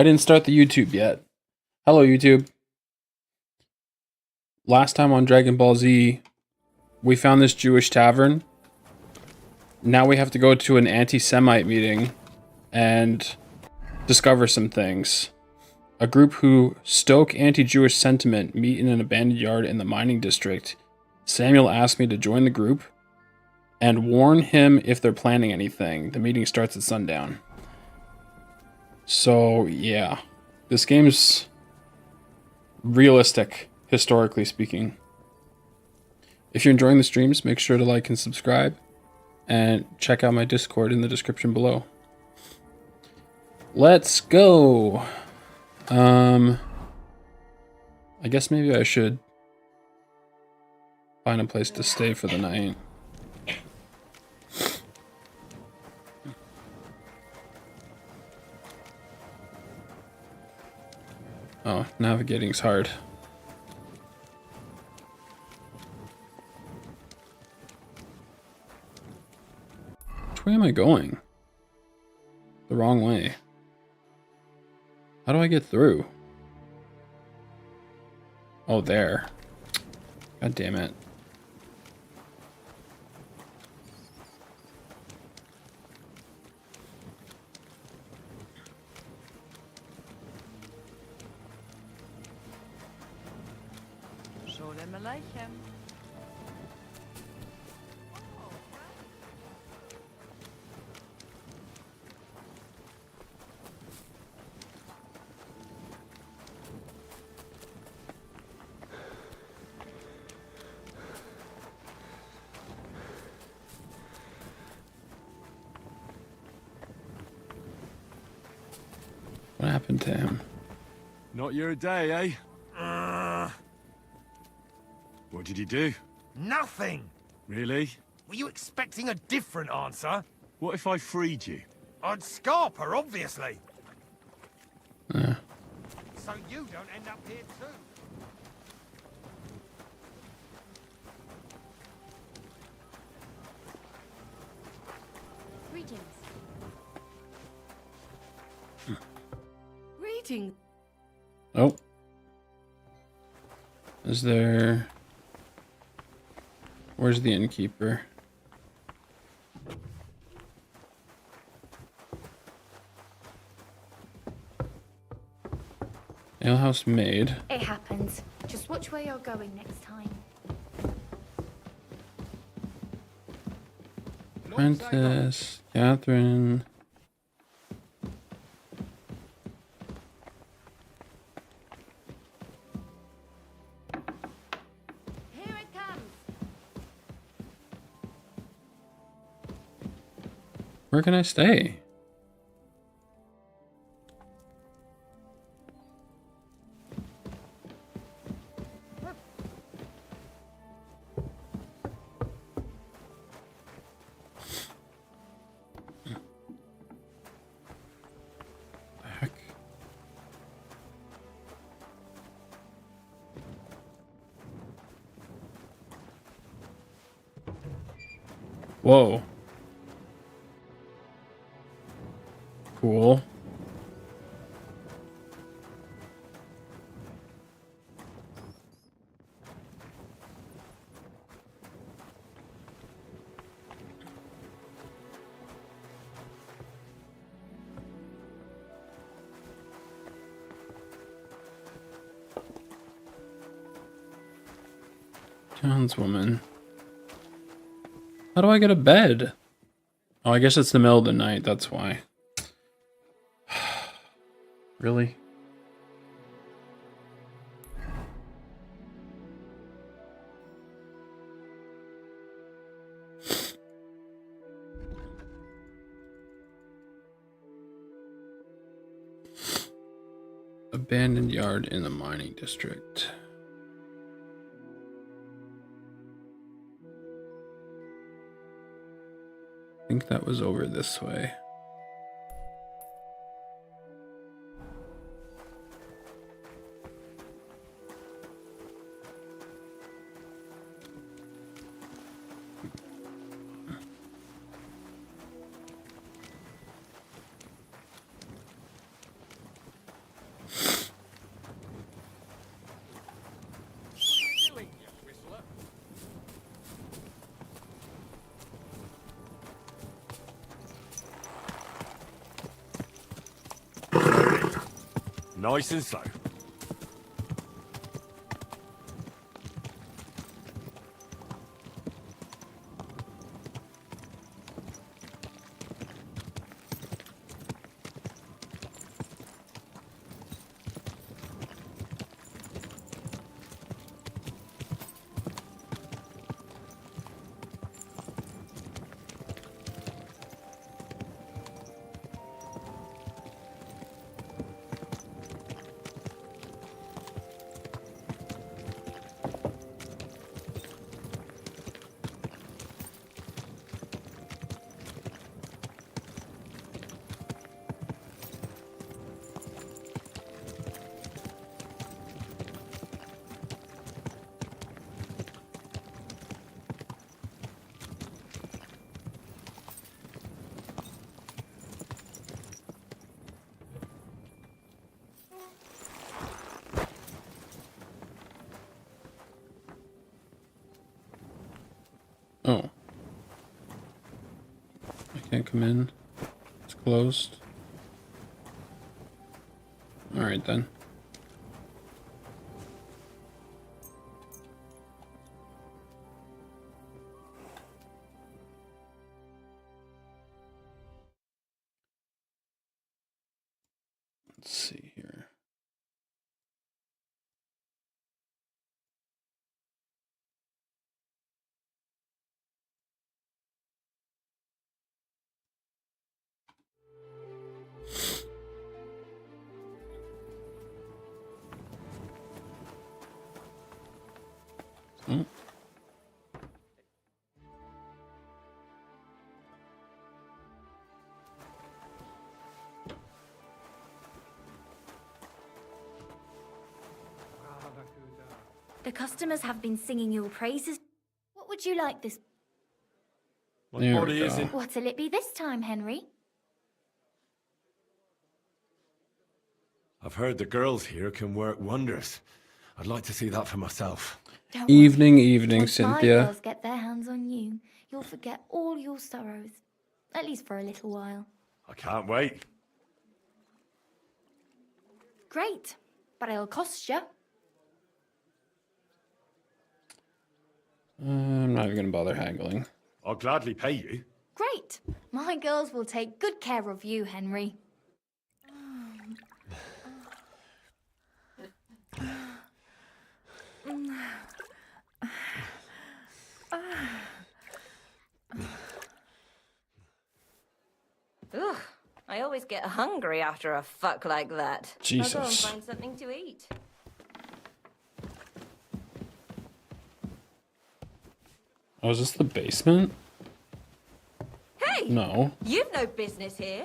didn't start the YouTube yet. Hello, YouTube. Last time on Dragon Ball Z, we found this Jewish tavern. Now we have to go to an anti-Semite meeting and discover some things. A group who stoke anti-Jewish sentiment meet in an abandoned yard in the mining district. Samuel asked me to join the group and warn him if they're planning anything. The meeting starts at sundown. So, yeah. This game's realistic, historically speaking. If you're enjoying the streams, make sure to like and subscribe. And check out my Discord in the description below. Let's go! I guess maybe I should find a place to stay for the night. Oh, navigating's hard. Which way am I going? The wrong way. How do I get through? Oh, there. God damn it. Sholem Aleichem. What happened to him? Not your day, eh? What did he do? Nothing! Really? Were you expecting a different answer? What if I freed you? I'd scarp her, obviously. Yeah. So you don't end up here too. Greetings. Greetings. Oh. Is there... Where's the innkeeper? Alehouse maid. It happens. Just watch where you're going next time. Princess Catherine. Here it comes. Where can I stay? Heck. Whoa. Cool. Townswoman. How do I get a bed? Oh, I guess it's the middle of the night, that's why. Really? Abandoned yard in the mining district. I think that was over this way. Nice and slow. Oh. I can't come in. It's closed. Alright then. Let's see here. Oh. The customers have been singing your praises. What would you like this? My There we body go. isn't. What'll it be this time, Henry? I've heard the girls here can work wonders. I'd like to see that for myself. Don't Evening, worry. evening, Once my Cynthia. girls get their hands on you, you'll forget all your sorrows. At least for a little while. I can't wait. Great, but it'll cost you. I'm not even gonna bother haggling. I'll gladly pay you. Great. My girls will take good care of you, Henry. Ugh, I always get hungry after a fuck like that. I'll go and Jesus. find something to eat. Oh, is this the basement? Hey! No. You've no business here.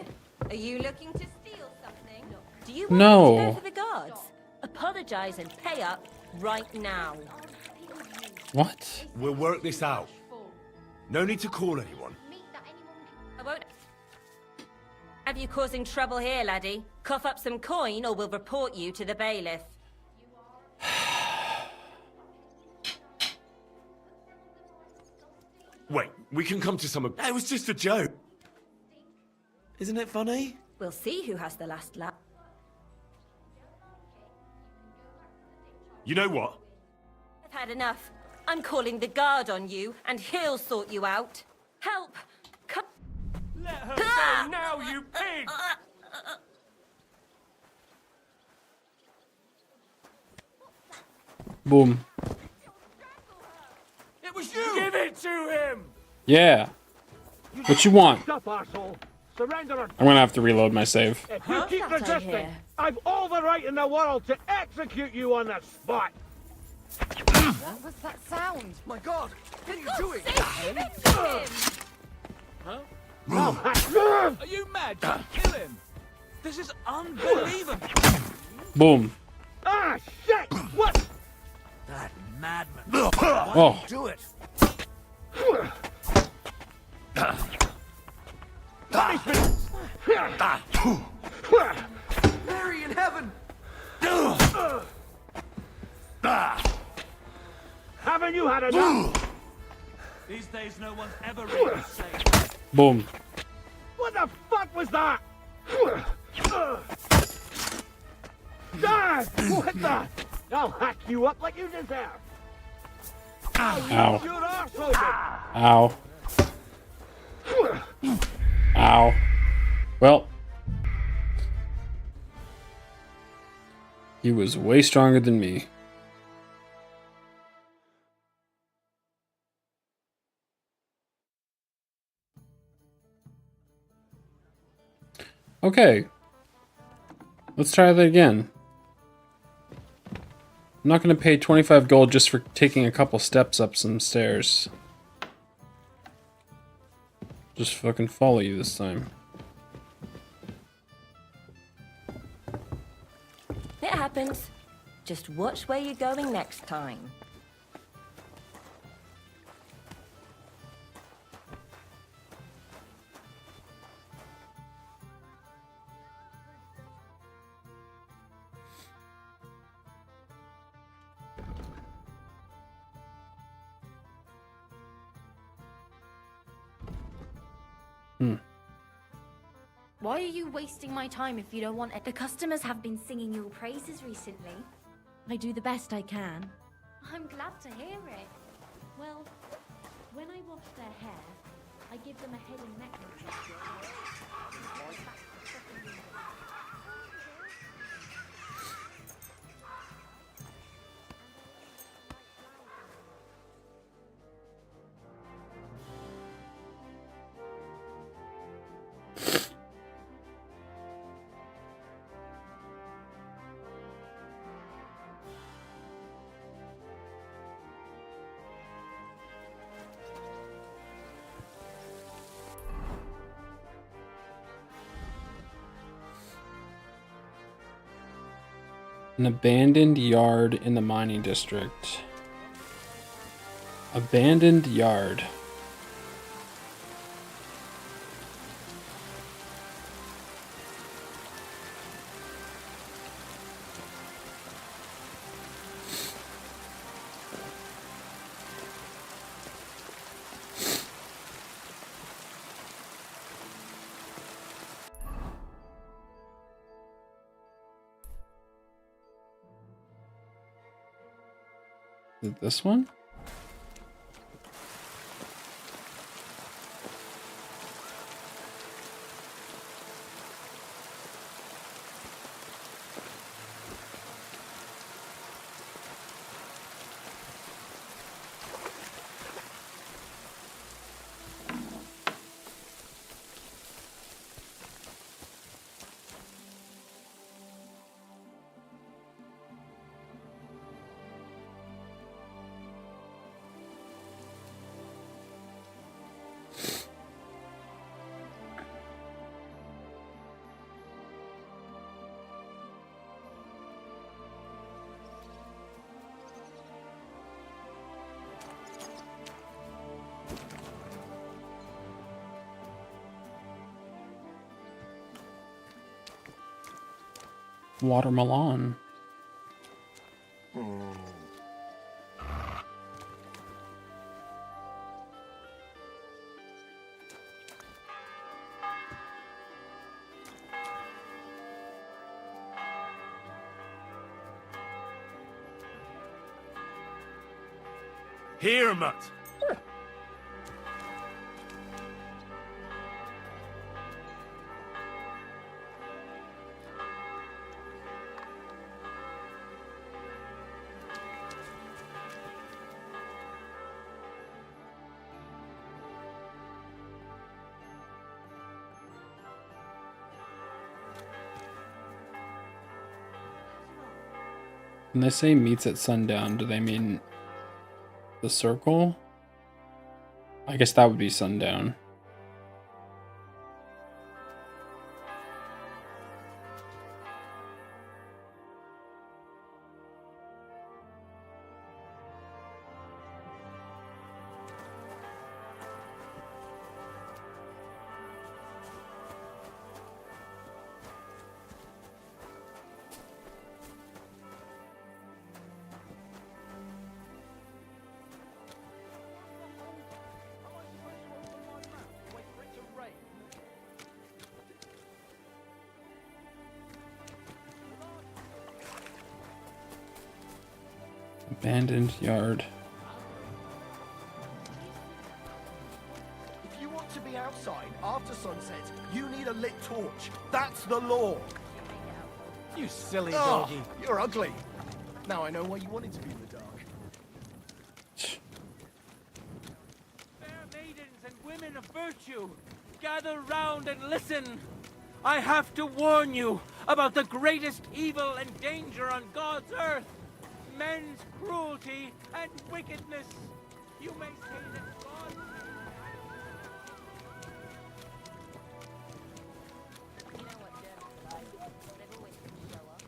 Are you looking to steal something? Do you want No. me to go for the guards? Apologize and pay up right now. What? We'll work this out. No need to call anyone. I won't. Have you causing trouble here, laddie? Cough up some coin or we'll report you to the bailiff. Wait, we can come to some. It was just a joke. Isn't it funny? We'll see who has the last laugh. You know what? I've had enough. I'm calling the guard on you, and he'll sort you out. Help! Come. Let her go now, you pig! Boom. It was you! Give it to him! Yeah. What you want? Stop, arsehole! Surrender or I'm gonna have to reload my save. if you keep That I resisting, hear. I've all the right in the world to execute you on the spot! What was that sound? My God! What are you doing? Are you mad? Kill him! This is unbelievable! Boom. Ah, shit! What? That madman! Oh. Do it! Mary in heaven! Haven't you had enough? These days, no one's ever really safe. Boom. What the fuck was that? What the? I'll hack you up like you deserve. Ow. Your arse open. Ow. Ow. Well. He was way stronger than me. Okay. Let's try that again. I'm not going to pay 25 gold just for taking a couple steps up some stairs. Just fucking follow you this time. It happens. Just watch where you're going next time. Why are you wasting my time if you don't want it? The customers have been singing your praises recently. I do the best I can. I'm glad to hear it. Well, when I wash their hair, I give them a head and neck massage. An abandoned yard in the mining district. Abandoned yard. Is it this one? Watermelon. Here, Mutt. When they say meets at sundown, do they mean the circle? I guess that would be sundown. Abandoned yard. If you want to be outside after sunset, you need a lit torch. That's the law. You silly Oh, doggy. you're ugly. Now I know why you wanted to be in the dark. Fair maidens and women of virtue, gather round and listen. I have to warn you about the greatest evil and danger on God's earth. Men's cruelty and wickedness. You may say that God... You know what Germans are like. They've always been show off.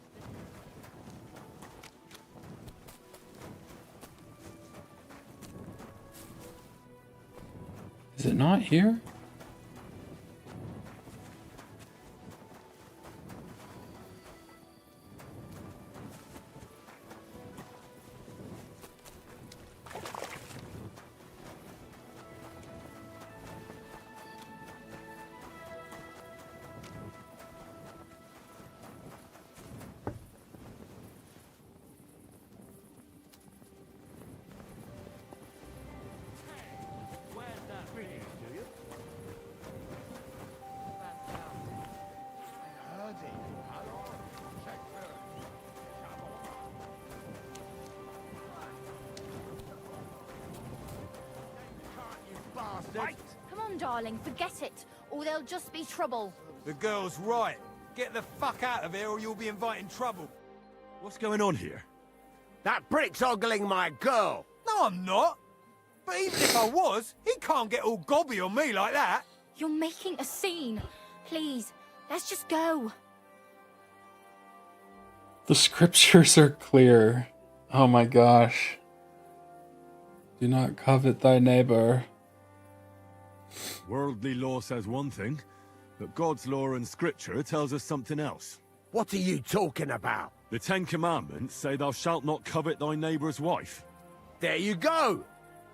Is it not here? Come on, darling, forget it, or there'll just be trouble. The girl's right. Get the fuck out of here or you'll be inviting trouble. What's going on here? That brick's ogling my girl. No, I'm not. But even if I was, he can't get all gobby on me like that. You're making a scene. Please, let's just go. The scriptures are clear. Oh my gosh. Do not covet thy neighbor. Worldly law says one thing, but God's law and scripture tells us something else. What are you talking about? The Ten Commandments say thou shalt not covet thy neighbour's wife. There you go.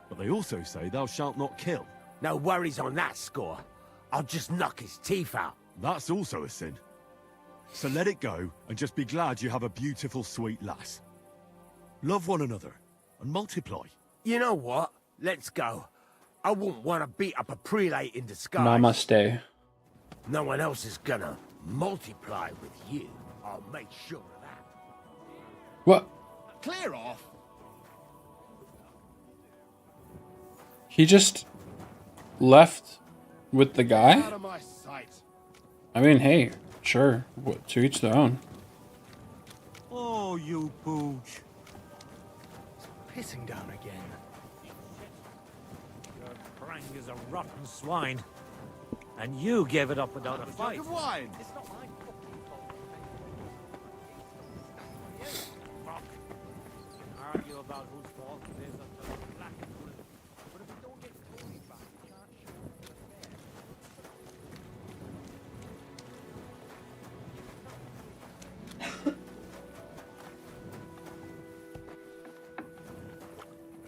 But they also say thou shalt not kill. No worries on that score. I'll just knock his teeth out. That's also a sin. So let it go and just be glad you have a beautiful, sweet lass. Love one another and multiply. You know what? Let's go. I wouldn't want to beat up a prelate in disguise. Namaste. No one else is gonna multiply with you. I'll make sure of that. What? Clear off. He just left with the guy? Out of my sight. I mean, hey, sure. To each their own. Oh, you pooch. Pissing down again. Your prang is a rotten swine. And you gave it up without a fight. Wine. It's not my fucking fault. Fuck. Argue about whose fault it is until it's black and blue. But if we don't get Tony back, we can't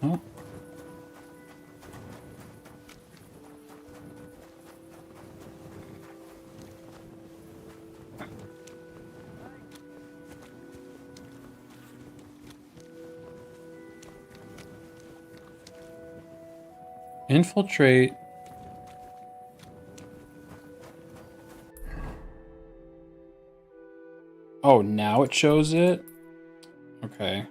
Oh. Infiltrate. Oh, now it shows it? Okay.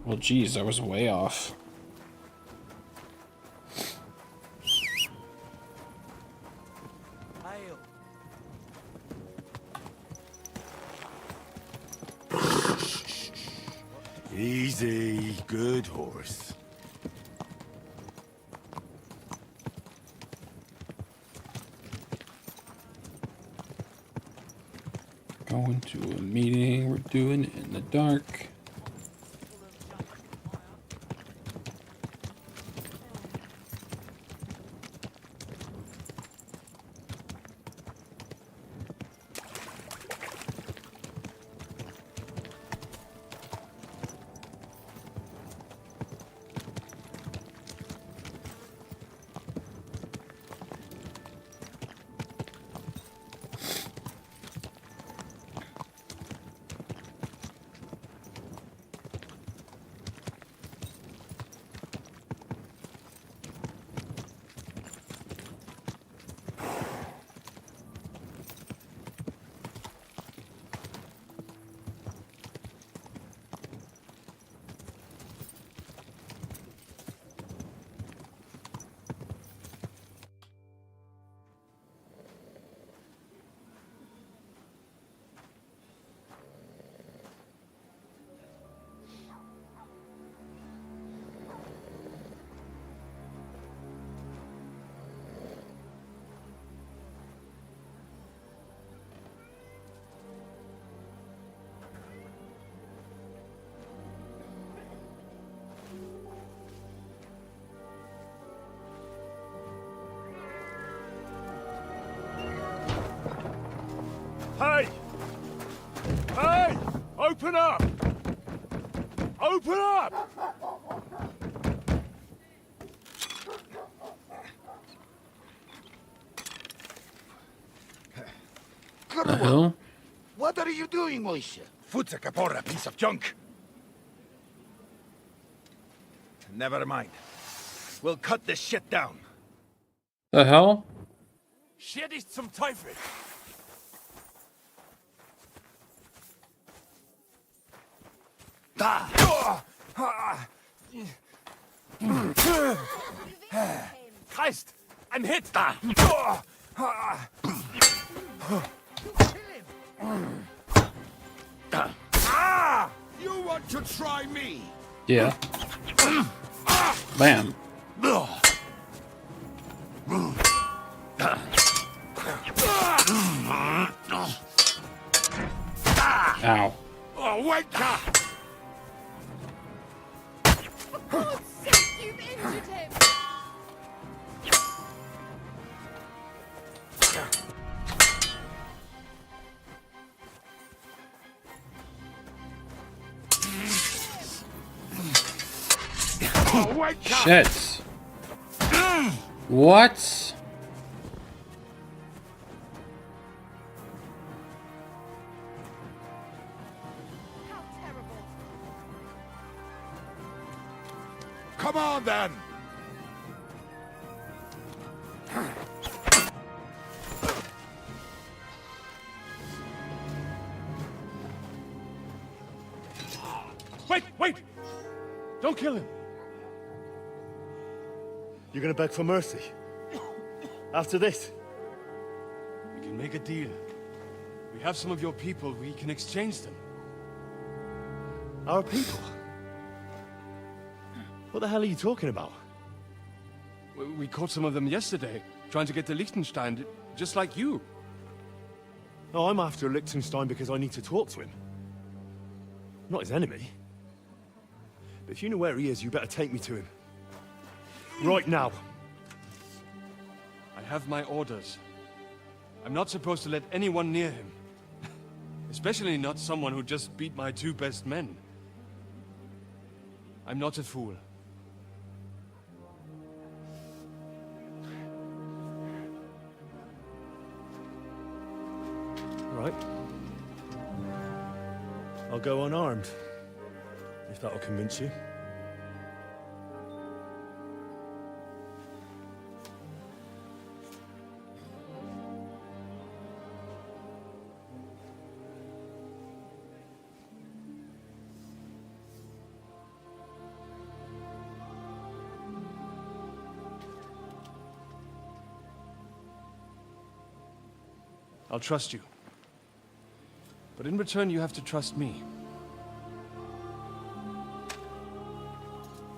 Well, geez, I was way off. Hail. Easy, good horse. Going to a meeting. We're doing it in the dark. Hey! Hey! Open up! Open up! What the hell? What are you doing, Moishe? Futsa Kapora, piece of junk. Never mind. We'll cut this shit down. The hell? Shit ist zum Teufel. Da! Christ! Ein Hit! Da! Ah! You want to try me? Yeah. Bam. Ow. Oh, wait up! For God's sake, you've injured him! Oh, wait up! Shit. What? How terrible. Come on, then! Wait, wait! Don't kill him. You're gonna beg for mercy? After this? We can make a deal. We have some of your people. We can exchange them. Our people? What the hell are you talking about? We caught some of them yesterday, trying to get to Liechtenstein, just like you. No, I'm after Liechtenstein because I need to talk to him. I'm not his enemy. But if you know where he is, you better take me to him. Right now. I have my orders. I'm not supposed to let anyone near him. Especially not someone who just beat my 2 best men. I'm not a fool. Right. I'll go unarmed. If that'll convince you. I'll trust you. But in return, you have to trust me.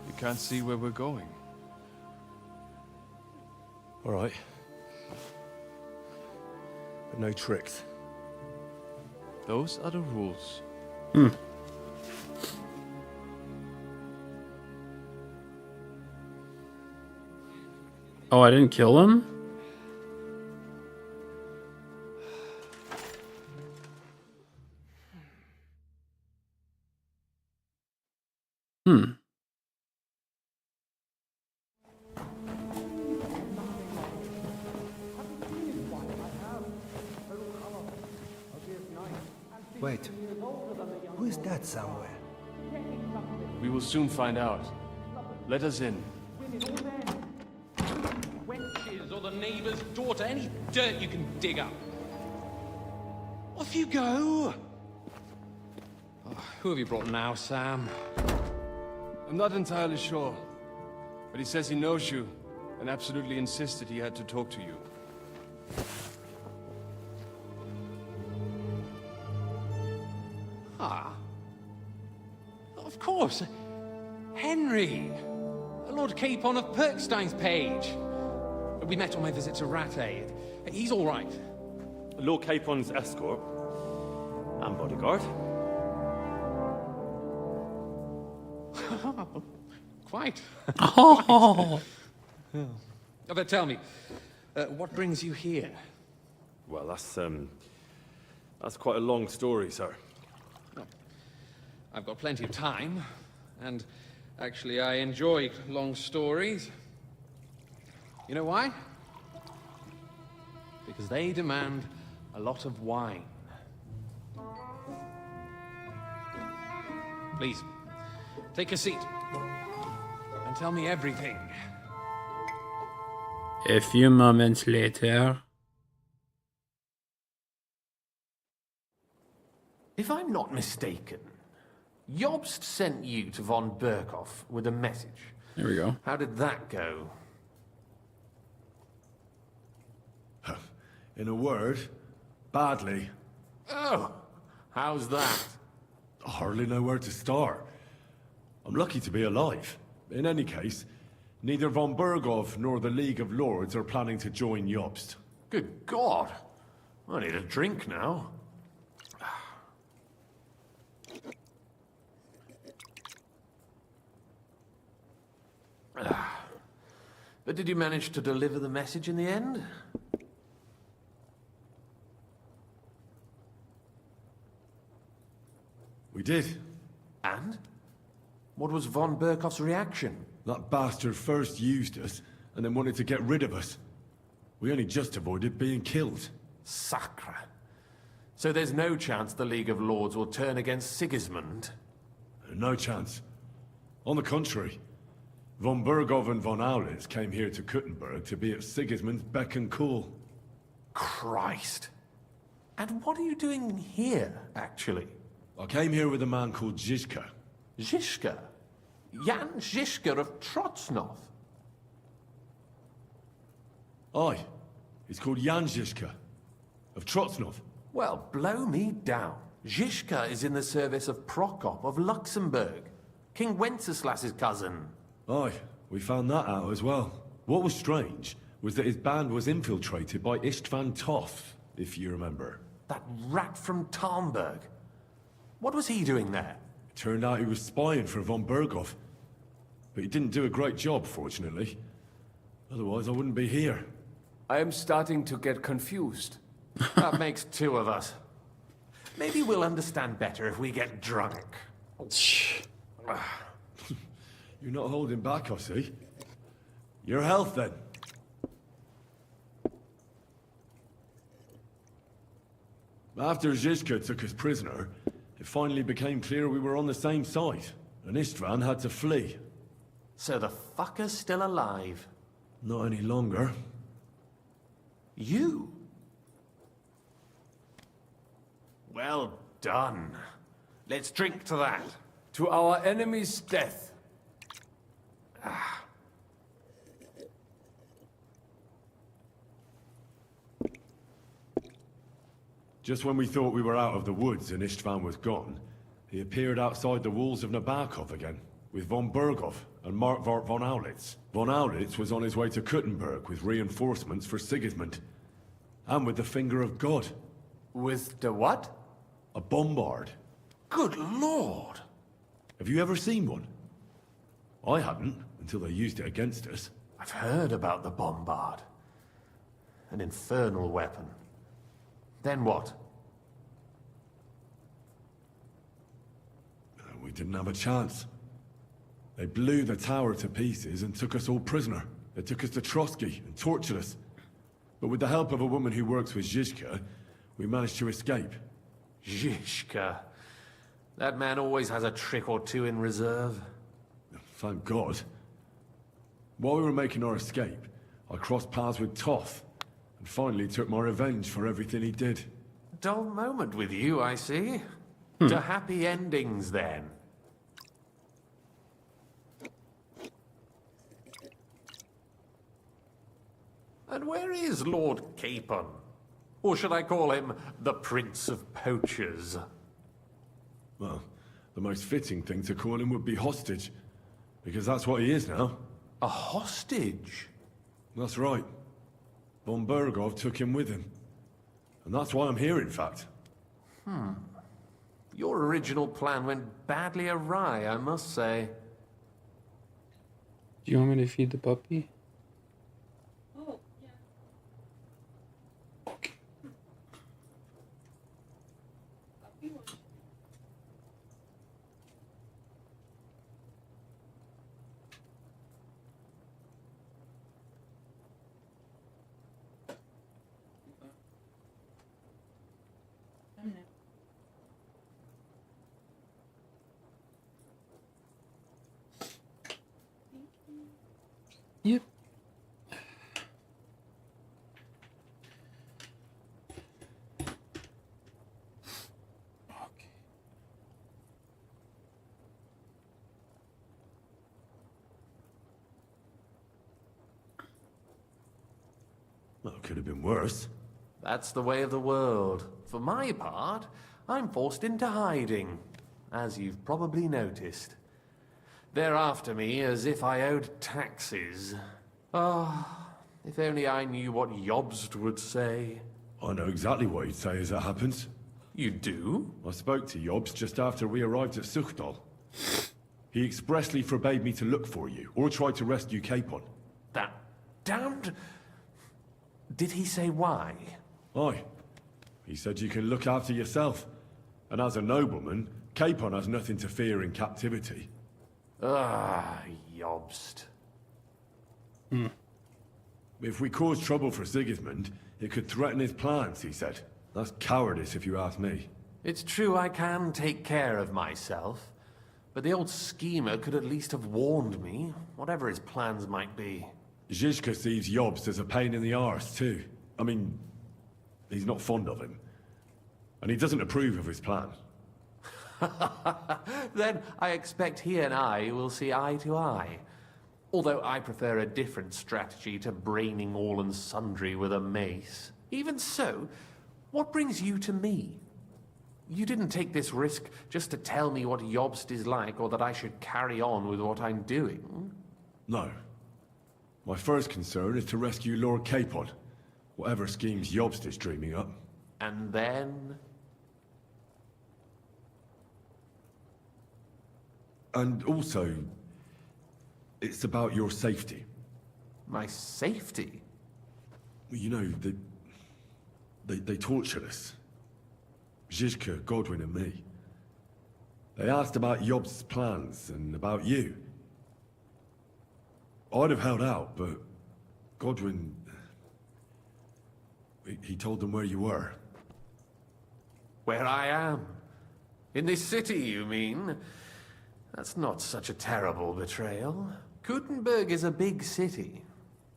You can't see where we're going. All right. But no tricks. Those are the rules. Oh, I didn't kill him? Wait, who is that somewhere? We will soon find out. Let us in. Wenches or the neighbor's daughter, any dirt you can dig up. Off you go! Oh, who have you brought now, Sam? I'm not entirely sure. But he says he knows you, and absolutely insisted he had to talk to you. Ah. Of course. Henry. Lord Capon of Perkstein's page. We met on my visit to Rattay. He's all right. Lord Capon's escort. And bodyguard. Quite. Oh. But tell me, what brings you here? Well, that's, That's quite a long story, sir. I've got plenty of time, and actually I enjoy long stories. You know why? Because they demand a lot of wine. Please, take a seat and tell me everything. A few moments later. If I'm not mistaken, Jobst sent you to von Berkhoff with a message. There we go. How did that go? In a word, badly. Oh, how's that? I hardly know where to start. I'm lucky to be alive. In any case, neither von Berghoff nor the League of Lords are planning to join Jobst. Good God. I need a drink now. But did you manage to deliver the message in the end? We did. And? What was von Berkhoff's reaction? That bastard first used us, and then wanted to get rid of us. We only just avoided being killed. Sacre. So there's no chance the League of Lords will turn against Sigismund? No chance. On the contrary, von Berghoff and von Aulitz came here to Kuttenberg to be at Sigismund's beck and call. Christ. And what are you doing here, actually? I came here with a man called Zizka. Zizka? Jan Zizka of Trotznov? Aye. He's called Jan Zizka. Of Trotznov. Well, blow me down. Zizka is in the service of Prokop of Luxembourg, King Wenceslas's cousin. Aye, we found that out as well. What was strange was that his band was infiltrated by Istvan Toth, if you remember. That rat from Tarnberg. What was he doing there? It turned out he was spying for von Berghoff. But he didn't do a great job, fortunately. Otherwise, I wouldn't be here. I am starting to get confused. That makes two of us. Maybe we'll understand better if we get drunk. You're not holding back, I see. Your health, then. After Zizka took us prisoner, it finally became clear we were on the same side, and Istvan had to flee. So the fucker's still alive? Not any longer. You? Well done. Let's drink to that. To our enemy's death. Just when we thought we were out of the woods and Istvan was gone, he appeared outside the walls of Nabokov again, with von Berghoff and Markvart von Aulitz. Von Aulitz was on his way to Kuttenberg with reinforcements for Sigismund. And with the finger of God. With the what? A bombard. Good Lord! Have you ever seen one? I hadn't, until they used it against us. I've heard about the bombard. An infernal weapon. Then what? We didn't have a chance. They blew the tower to pieces and took us all prisoner. They took us to Trotsky and tortured us. But with the help of a woman who works with Zizka, we managed to escape. Zizka. That man always has a trick or two in reserve. Thank God. While we were making our escape, I crossed paths with Toth, and finally took my revenge for everything he did. Dull moment with you, I see. To happy endings, then. And where is Lord Capon? Or should I call him the Prince of Poachers? Well, the most fitting thing to call him would be hostage, because that's what he is now. A hostage? That's right. Von Berghoff took him with him. And that's why I'm here, in fact. Your original plan went badly awry, I must say. Do you want me to feed the puppy? Yep. Well, it could have been worse. That's the way of the world. For my part, I'm forced into hiding, as you've probably noticed. They're after me as if I owed taxes. Ah, if only I knew what Jobst would say. I know exactly what he'd say as it happens. You do? I spoke to Jobst just after we arrived at Suchdal. He expressly forbade me to look for you, or try to rescue Capon. That damned... Did he say why? Aye. He said you can look after yourself. And as a nobleman, Capon has nothing to fear in captivity. Ah, Jobst. If we cause trouble for Sigismund, it could threaten his plans, he said. That's cowardice if you ask me. It's true I can take care of myself, but the old schemer could at least have warned me, whatever his plans might be. Zizka sees Jobst as a pain in the arse, too. I mean, he's not fond of him. And he doesn't approve of his plan. Then I expect he and I will see eye to eye. Although I prefer a different strategy to braining all and sundry with a mace. Even so, what brings you to me? You didn't take this risk just to tell me what Jobst is like, or that I should carry on with what I'm doing. No. My first concern is to rescue Lord Capon, whatever schemes Jobst is dreaming up. And then... And also, it's about your safety. My safety? You know, they tortured us. Zizka, Godwin and me. They asked about Jobst's plans and about you. I'd have held out, but Godwin... He told them where you were. Where I am? In this city, you mean? That's not such a terrible betrayal. Gutenberg is a big city.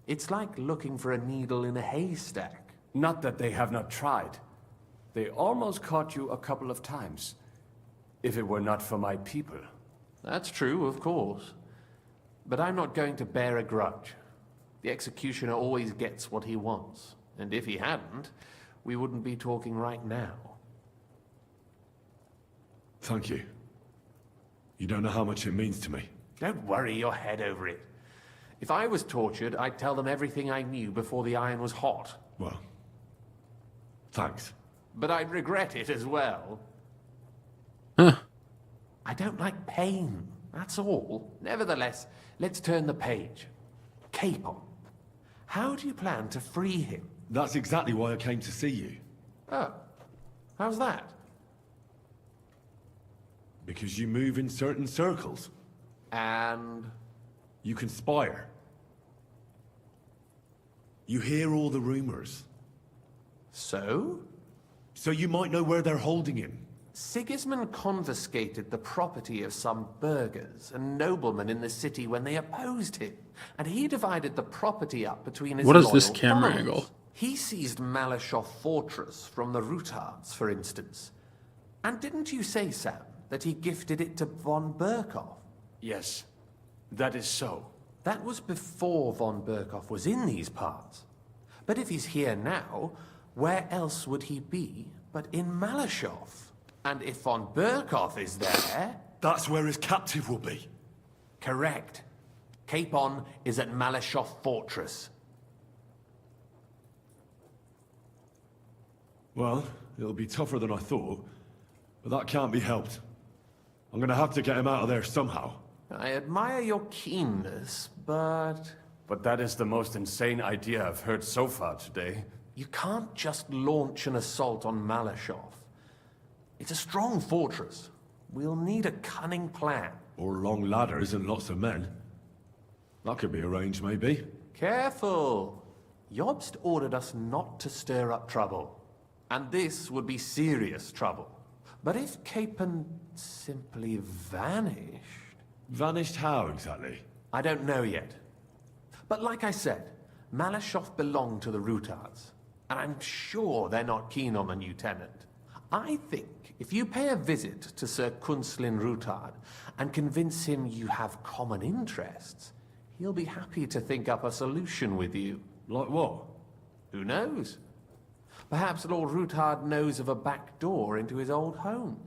It's like looking for a needle in a haystack. Not that they have not tried. They almost caught you a couple of times. If it were not for my people. That's true, of course. But I'm not going to bear a grudge. The executioner always gets what he wants. And if he hadn't, we wouldn't be talking right now. Thank you. You don't know how much it means to me. Don't worry your head over it. If I was tortured, I'd tell them everything I knew before the iron was hot. Well, thanks. But I'd regret it as well. Huh. I don't like pain, that's all. Nevertheless, let's turn the page. Capon. How do you plan to free him? That's exactly why I came to see you. Oh, how's that? Because you move in certain circles. And? You conspire. You hear all the rumors. So? So you might know where they're holding him. Sigismund confiscated the property of some burghers and noblemen in the city when they opposed him, and he divided the property up between his What is this loyal camera followers. angle? He seized Malashov Fortress from the Rutards, for instance. And didn't you say, Sam, that he gifted it to von Berkhoff? Yes, that is so. That was before von Berkhoff was in these parts. But if he's here now, where else would he be but in Malashov? And if von Berkhoff is there... That's where his captive will be. Correct. Capon is at Malashov Fortress. Well, it'll be tougher than I thought, but that can't be helped. I'm gonna have to get him out of there somehow. I admire your keenness, but... But that is the most insane idea I've heard so far today. You can't just launch an assault on Malashov. It's a strong fortress. We'll need a cunning plan. Or long ladders and lots of men. That could be arranged, maybe. Careful! Jobst ordered us not to stir up trouble. And this would be serious trouble. But if Capon simply vanished... Vanished how, exactly? I don't know yet. But like I said, Malashov belonged to the Rutards. And I'm sure they're not keen on the new tenant. I think if you pay a visit to Sir Kunslin Rutard and convince him you have common interests, he'll be happy to think up a solution with you. Like what? Who knows? Perhaps Lord Rutard knows of a back door into his old home,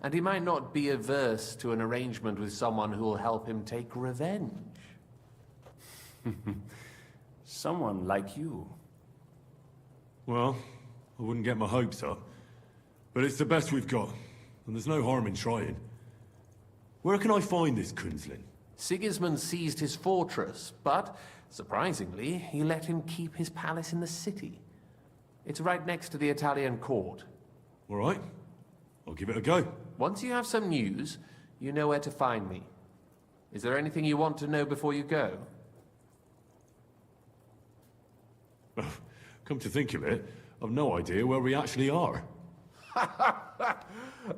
and he might not be averse to an arrangement with someone who will help him take revenge. Someone like you. Well, I wouldn't get my hopes up. But it's the best we've got, and there's no harm in trying. Where can I find this Kunslin? Sigismund seized his fortress, but, surprisingly, he let him keep his palace in the city. It's right next to the Italian court. All right. I'll give it a go. Once you have some news, you know where to find me. Is there anything you want to know before you go? Come to think of it, I've no idea where we actually are.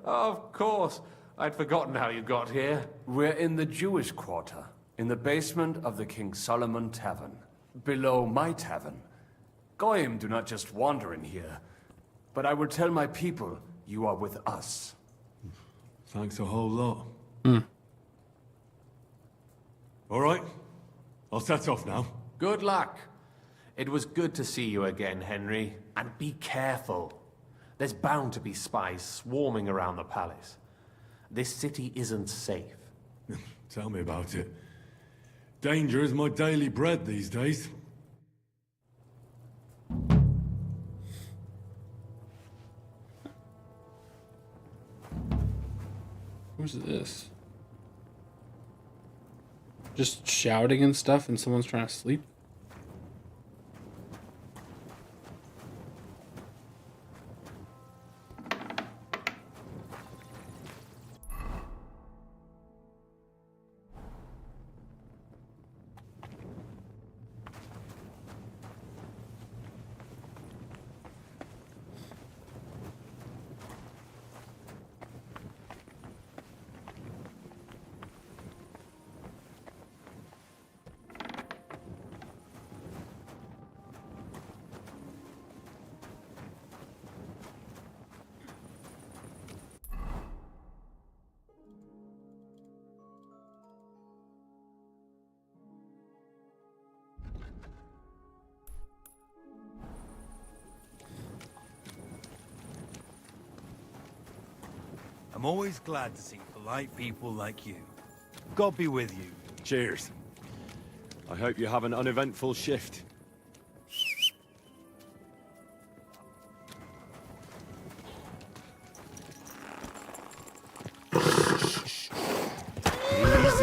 Of course. I'd forgotten how you got here. We're in the Jewish quarter, in the basement of the King Solomon Tavern, below my tavern. Goyim do not just wander in here, but I will tell my people you are with us. Thanks a whole lot. All right. I'll set off now. Good luck. It was good to see you again, Henry. And be careful. There's bound to be spies swarming around the palace. This city isn't safe. Tell me about it. Danger is my daily bread these days. Who's this? Just shouting and stuff and someone's trying to sleep? I'm always glad to see polite people like you. God be with you. Cheers. I hope you have an uneventful shift.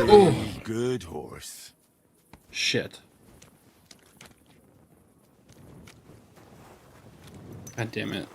Easy, good horse. Shit. God damn it.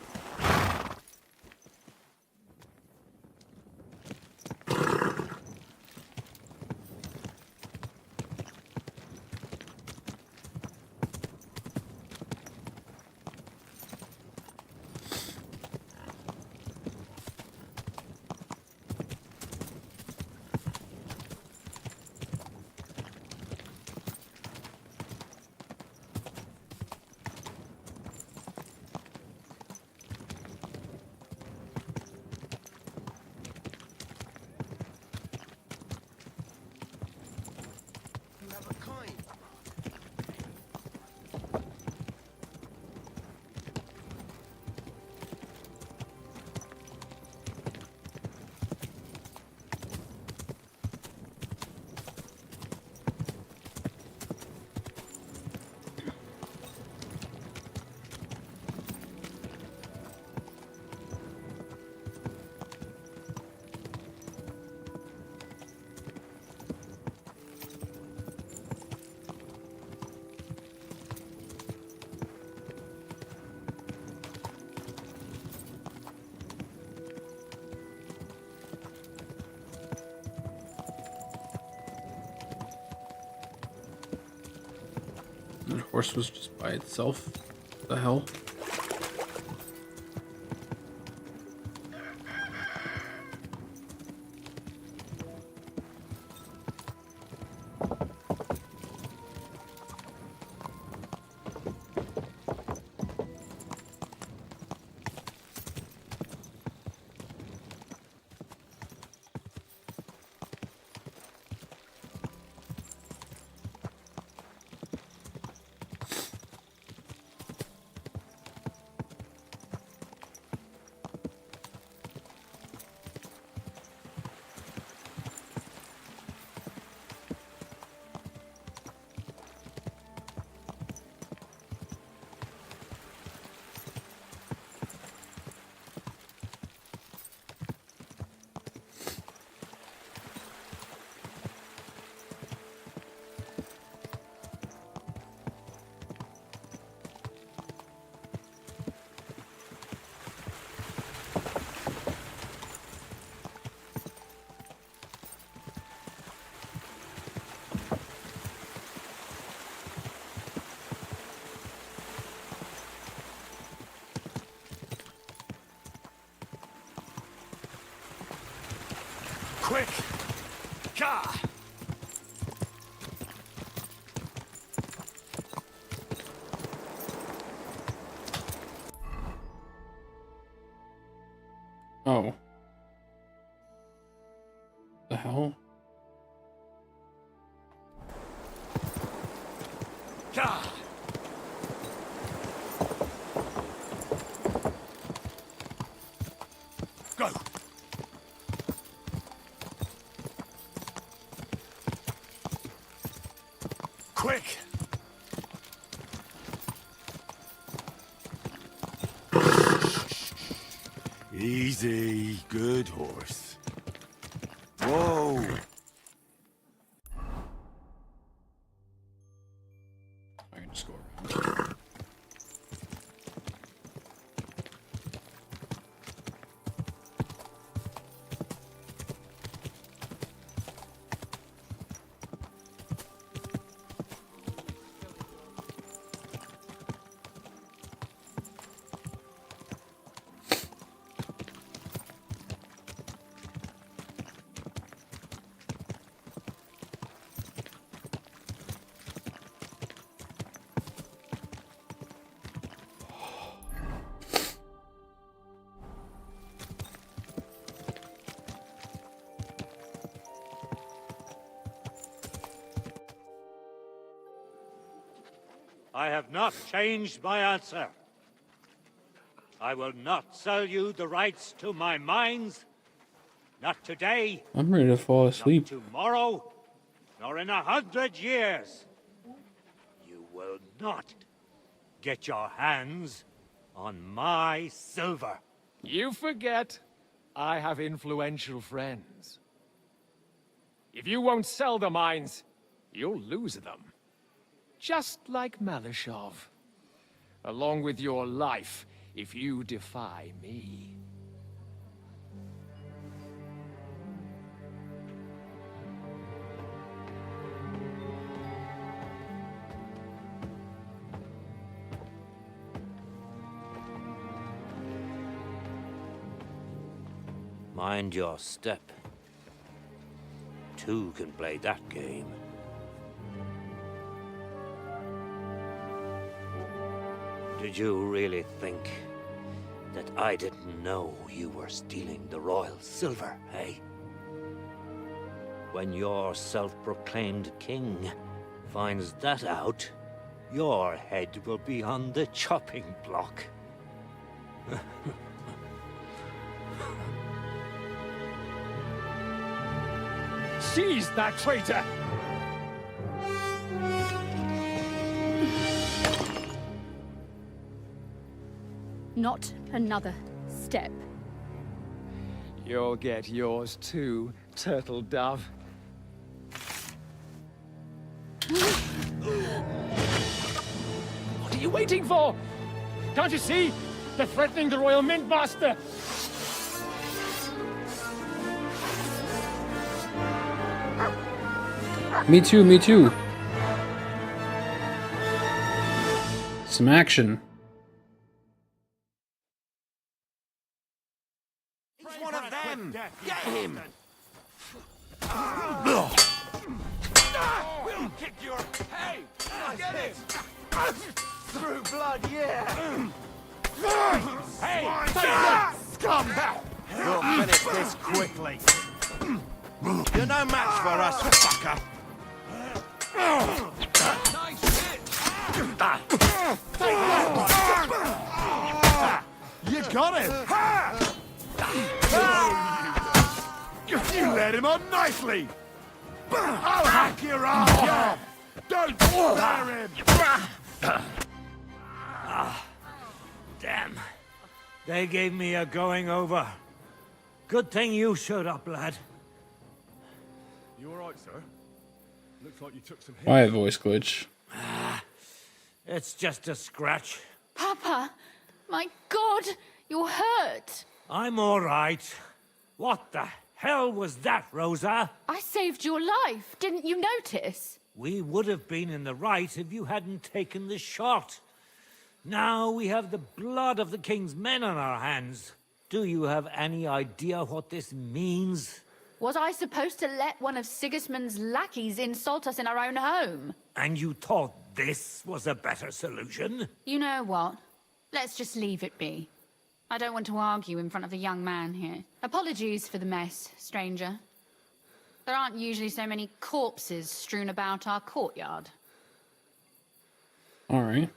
horse was just by itself. The hell? Quick! Ka! Oh. The hell? Ka! Go! Quick! Easy, good horse. Whoa! I can just go around. I have not changed my answer. I will not sell you the rights to my mines. Not today. I'm ready to fall asleep. Not tomorrow. Nor in 100 years. You will not get your hands on my silver. You forget I have influential friends. If you won't sell the mines, you'll lose them. Just like Malashov. Along with your life, if you defy me. Mind your step. Two can play that game. Did you really think that I didn't know you were stealing the royal silver, eh? When your self-proclaimed king finds that out, your head will be on the chopping block. Seize that traitor! Not another step. You'll get yours too, turtle dove. What are you waiting for? Can't you see? They're threatening the Royal Mint Master! Me too, me too. Some action. He's one of them! Get him! We'll kick your... Hey! Get it! Through blood, yeah! Hey! Scumbag! We'll finish this quickly. You're no match for us, fucker! Nice hit! You got him! You led him on nicely! I'll hack your arm! Yeah. Don't spare him! Damn. They gave me a going over. Good thing you showed up, lad. You alright, sir? Looks like you took some hits. Quiet voice glitch. It's just a scratch. Papa, my God, you're hurt. I'm all right. What the hell was that, Rosa? I saved your life. Didn't you notice? We would have been in the right if you hadn't taken the shot. Now we have the blood of the king's men on our hands. Do you have any idea what this means? Was I supposed to let one of Sigismund's lackeys insult us in our own home? And you thought this was a better solution? You know what? Let's just leave it be. I don't want to argue in front of the young man here. Apologies for the mess, stranger. There aren't usually so many corpses strewn about our courtyard. All right.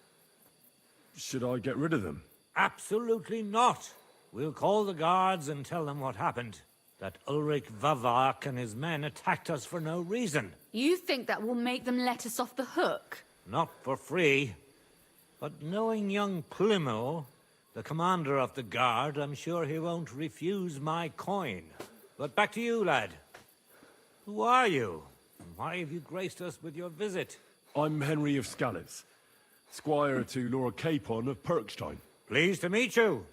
Should I get rid of them? Absolutely not. We'll call the guards and tell them what happened. That Ulrich Vavak and his men attacked us for no reason. You think that will make them let us off the hook? Not for free. But knowing young Plymouth, the commander of the guard, I'm sure he won't refuse my coin. But back to you, lad. Who are you? And why have you graced us with your visit? I'm Henry of Skalitz, squire to Lord Capon of Perkstein. Pleased to meet you.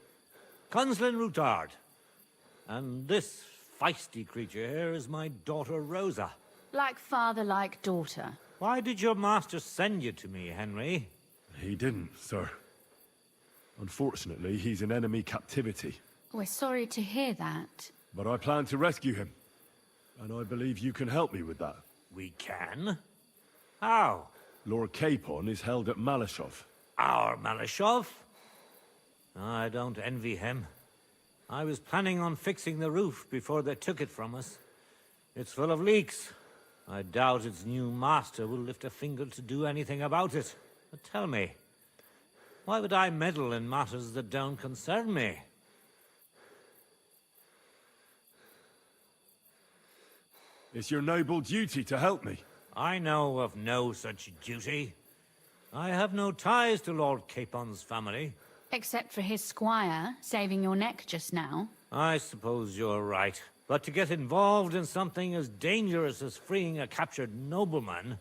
Conslin Routard. And this feisty creature here is my daughter Rosa. Like father, like daughter. Why did your master send you to me, Henry? He didn't, sir. Unfortunately, he's in enemy captivity. We're sorry to hear that. But I plan to rescue him. And I believe you can help me with that. We can? How? Lord Capon is held at Malashov. Our Malashov? I don't envy him. I was planning on fixing the roof before they took it from us. It's full of leaks. I doubt its new master will lift a finger to do anything about it. But tell me, why would I meddle in matters that don't concern me? It's your noble duty to help me. I know of no such duty. I have no ties to Lord Capon's family. Except for his squire saving your neck just now. I suppose you're right. But to get involved in something as dangerous as freeing a captured nobleman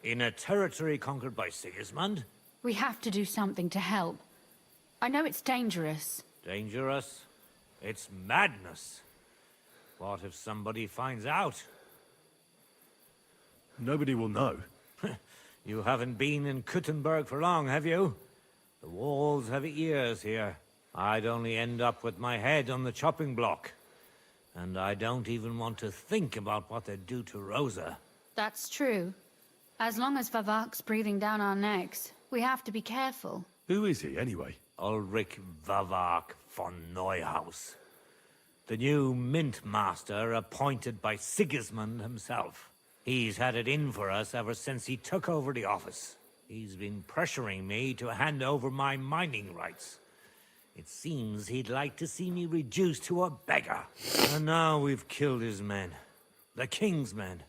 in a territory conquered by Sigismund? We have to do something to help. I know it's dangerous. Dangerous? It's madness. What if somebody finds out? Nobody will know. You haven't been in Kuttenberg for long, have you? The walls have ears here. I'd only end up with my head on the chopping block. And I don't even want to think about what they'd do to Rosa. That's true. As long as Vavak's breathing down our necks, we have to be careful. Who is he, anyway? Ulrich Vavak von Neuhaus. The new mint master appointed by Sigismund himself. He's had it in for us ever since he took over the office. He's been pressuring me to hand over my mining rights. It seems he'd like to see me reduced to a beggar. And now we've killed his men. The king's men.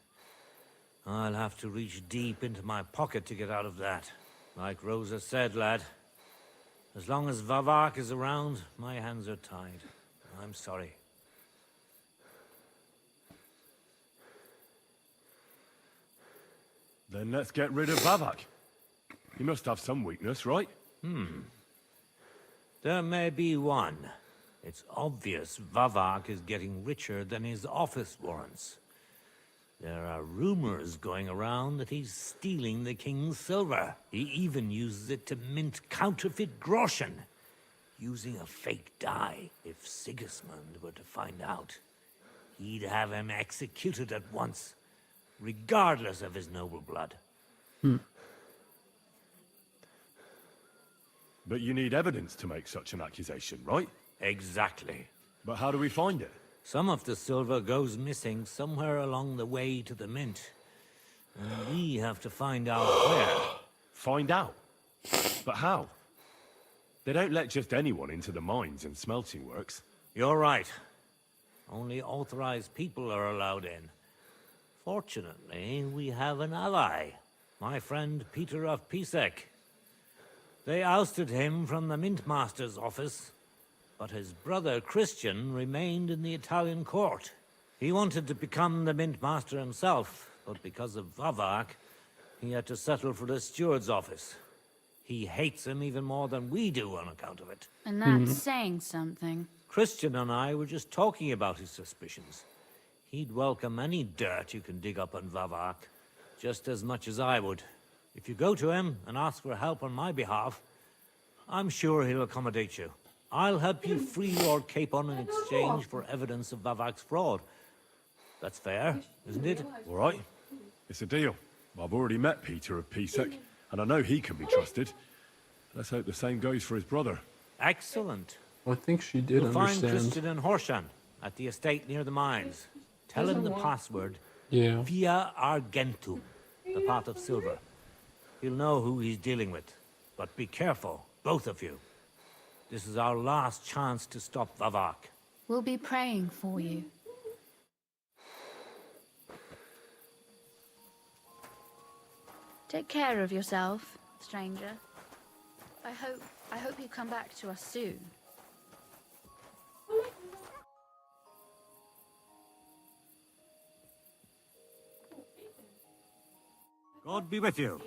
I'll have to reach deep into my pocket to get out of that. Like Rosa said, lad. As long as Vavak is around, my hands are tied. I'm sorry. Then let's get rid of Vavak. He must have some weakness, right? There may be one. It's obvious Vavak is getting richer than his office warrants. There are rumors going around that he's stealing the king's silver. He even uses it to mint counterfeit groschen, using a fake dye. If Sigismund were to find out, he'd have him executed at once, regardless of his noble blood. But you need evidence to make such an accusation, right? Exactly. But how do we find it? Some of the silver goes missing somewhere along the way to the mint. And we have to find out where. Find out? But how? They don't let just anyone into the mines and smelting works. You're right. Only authorized people are allowed in. Fortunately, we have an ally. My friend Peter of Pisek. They ousted him from the Mint Master's office, but his brother Christian remained in the Italian court. He wanted to become the Mint Master himself, but because of Vavak, he had to settle for the steward's office. He hates him even more than we do on account of it. And that's saying something. Christian and I were just talking about his suspicions. He'd welcome any dirt you can dig up on Vavak, just as much as I would. If you go to him and ask for help on my behalf, I'm sure he'll accommodate you. I'll help you free Lord Capon in exchange for evidence of Vavak's fraud. That's fair, isn't it? All right. It's a deal. I've already met Peter of Pisek, and I know he can be trusted. Let's hope the same goes for his brother. Excellent. I think she did You'll find understand. Christian and Horshan at the estate near the mines. Tell him the password. Yeah. Via Argentum, the pot of silver. He'll know who he's dealing with. But be careful, both of you. This is our last chance to stop Vavak. We'll be praying for you. Take care of yourself, stranger. I hope you come back to us soon. God be with you.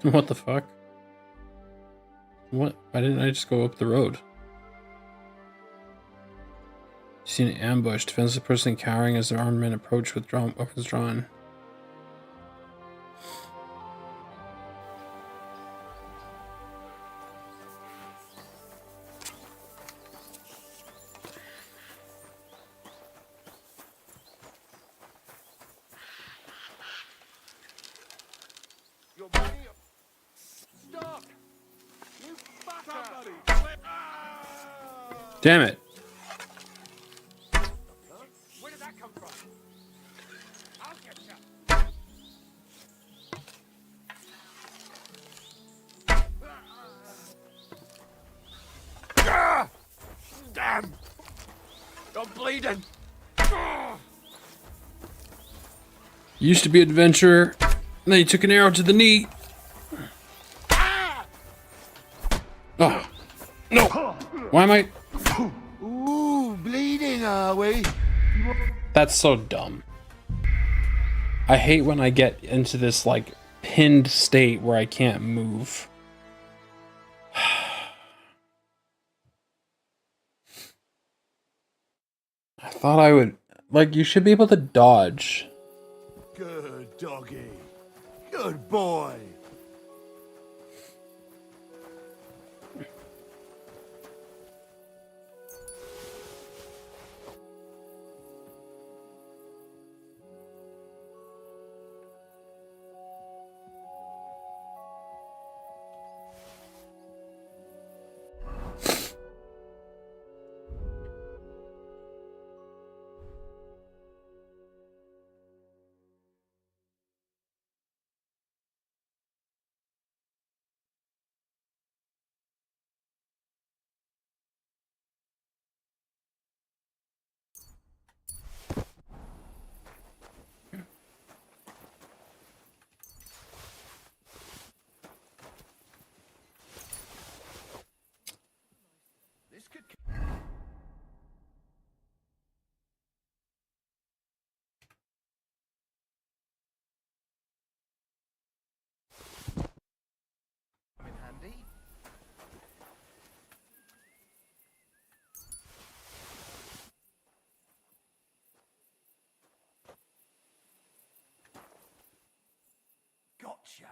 What the fuck? What? Why didn't I just go up the road? You see an ambush. Defenseless person cowering as their armed men approach with weapons drawn. Stop! You fucker! Damn it. Where did that come from? I'll get you. Damn! I'm bleeding. You used to be an adventurer, and then you took an arrow to the knee. Oh. No! Why am I... Ooh, bleeding, are we? That's so dumb. I hate when I get into this, like, pinned state where I can't move. I thought I would... Like, you should be able to dodge. Good doggy. Good boy. Gotcha.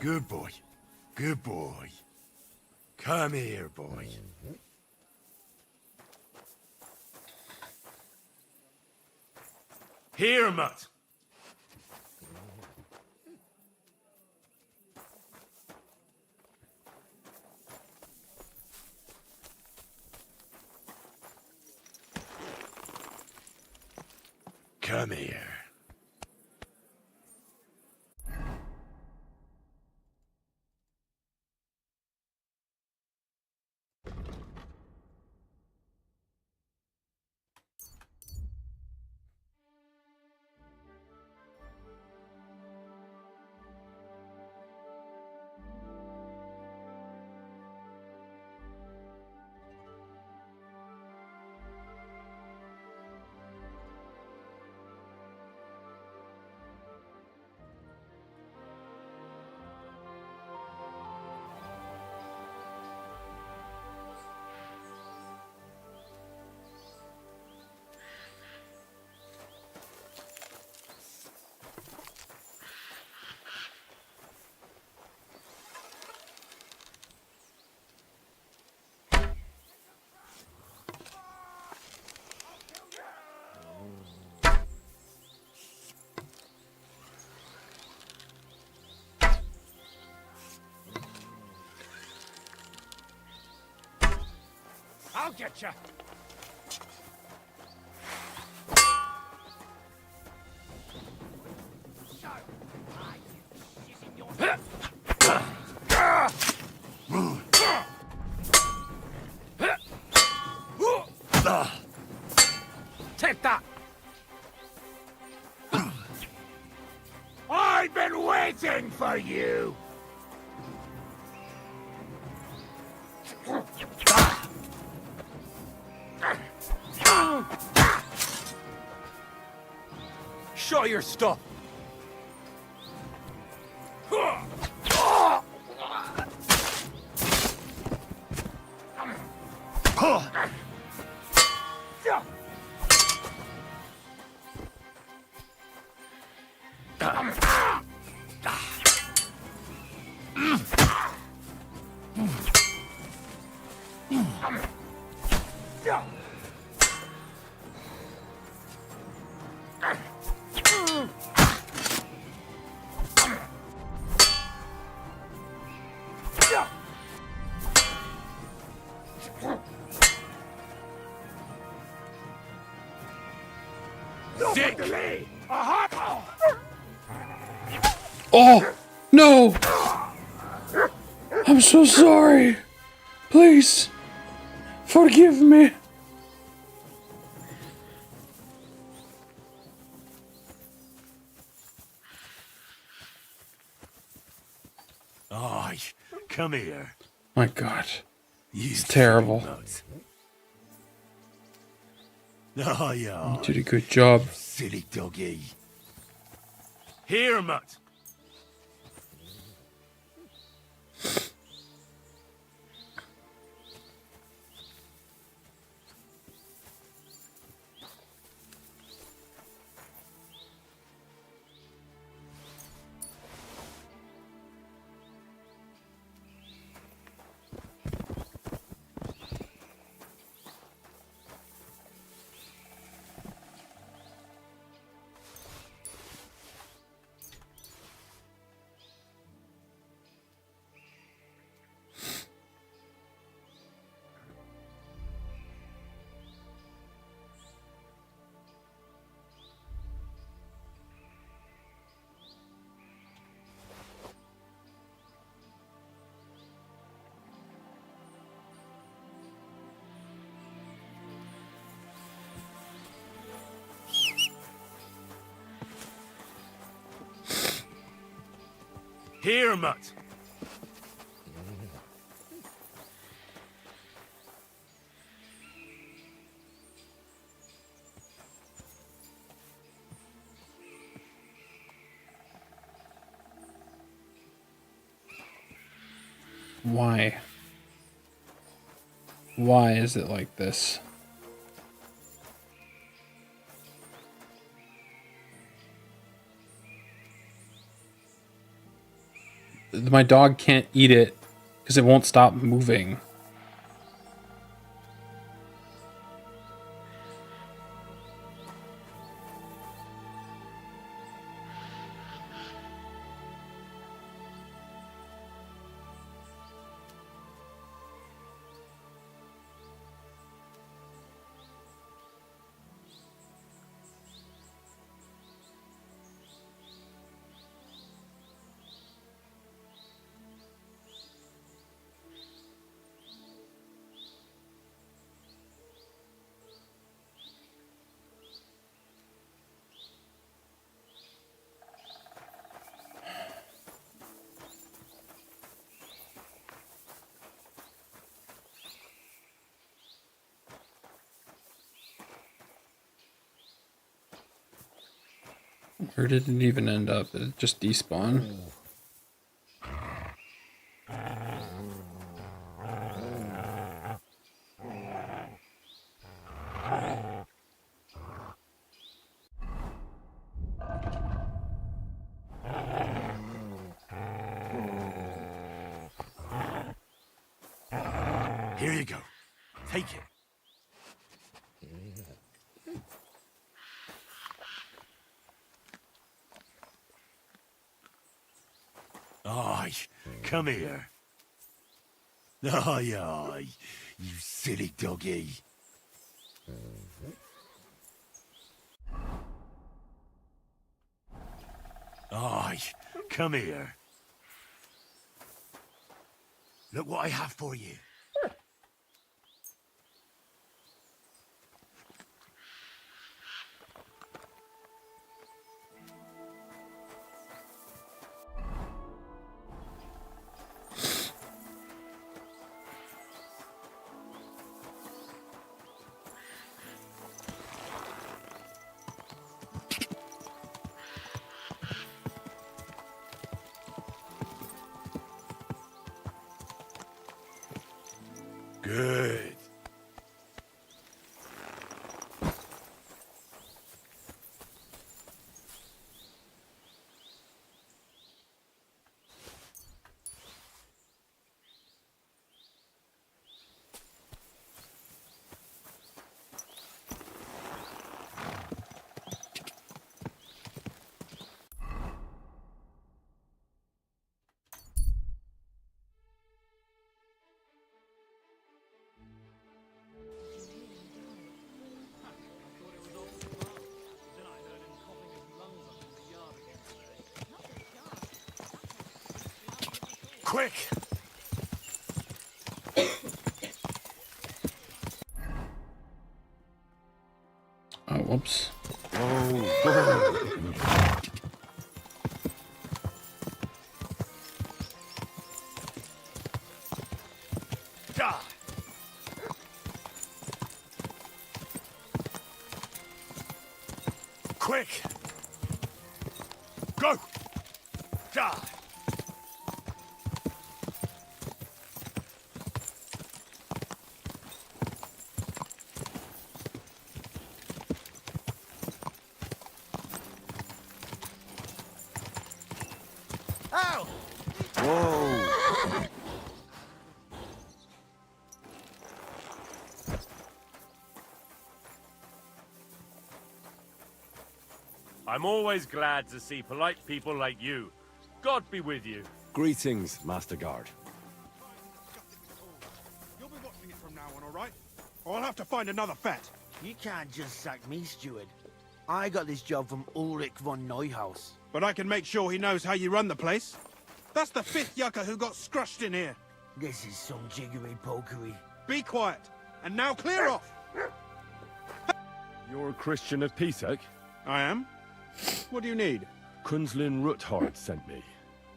Good boy. Good boy. Come here, boy. Here, Mutt. Come here. I'll get you. Take that! I've been waiting for you! Show your stuff! Oh, no! I'm so sorry. Please, forgive me. Oh, come here. My God. It's terrible. Oh, yeah. You did a good job. Silly doggy. Here, Mutt. Here, Mutt. Why? Why is it like this? My dog can't eat it because it won't stop moving. Where did it even end up? Did it just despawn? Here you go. Take it. Oh, come here. Aye, aye, you silly doggy. Aye, come here. Look what I have for you. Good. Quick! Oh, whoops. Die! Quick! Go! Die! Ow! Whoa! I'm always glad to see polite people like you. God be with you. Greetings, Master Guard. You'll be watching it from now on, all right? Or I'll have to find another fat. You can't just sack me, steward. I got this job from Ulrich von Neuhaus. But I can make sure he knows how you run the place. That's the 5th yucca who got scrushed in here. This is some jiggery-pokery. Be quiet. And now clear off. You're a Christian of Pisek? I am. What do you need? Kunzlin Ruthard sent me.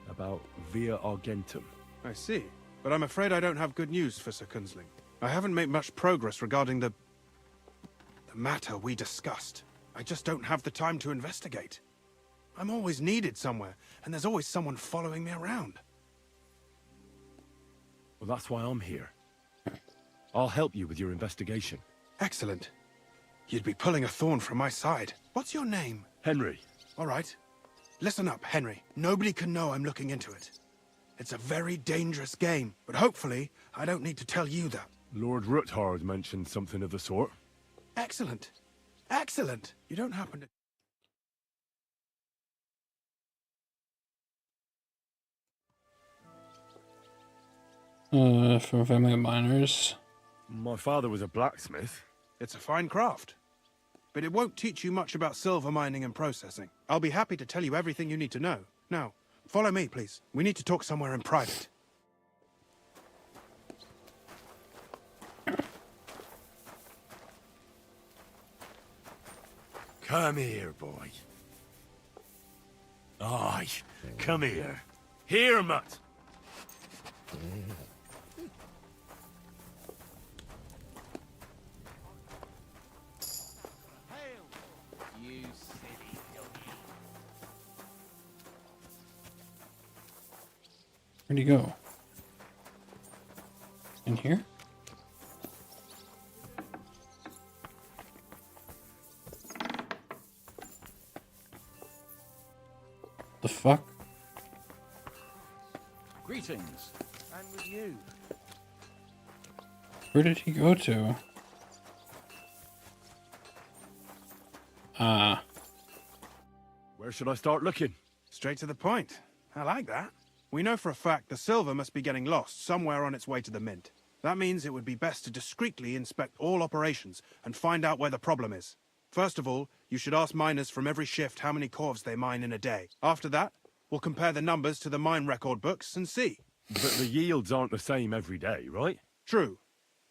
About Via Argentum. I see. But I'm afraid I don't have good news for Sir Kunzling. I haven't made much progress regarding the matter we discussed. I just don't have the time to investigate. I'm always needed somewhere, and there's always someone following me around. Well, that's why I'm here. I'll help you with your investigation. Excellent. You'd be pulling a thorn from my side. What's your name? Henry. All right. Listen up, Henry. Nobody can know I'm looking into it. It's a very dangerous game, but hopefully I don't need to tell you that. Lord Ruthard mentioned something of the sort. Excellent. Excellent. You don't happen to... From a family of miners. My father was a blacksmith. It's a fine craft. But it won't teach you much about silver mining and processing. I'll be happy to tell you everything you need to know. Now, follow me, please. We need to talk somewhere in private. Come here, boy. Aye, come here. Here, mutt. You silly doggy. Where'd he go? In here? The fuck? Greetings. And with you. Where did he go to? Where should I start looking? Straight to the point. I like that. We know for a fact the silver must be getting lost somewhere on its way to the mint. That means it would be best to discreetly inspect all operations and find out where the problem is. First of all, you should ask miners from every shift how many corves they mine in a day. After that, we'll compare the numbers to the mine record books and see. But the yields aren't the same every day, right? True.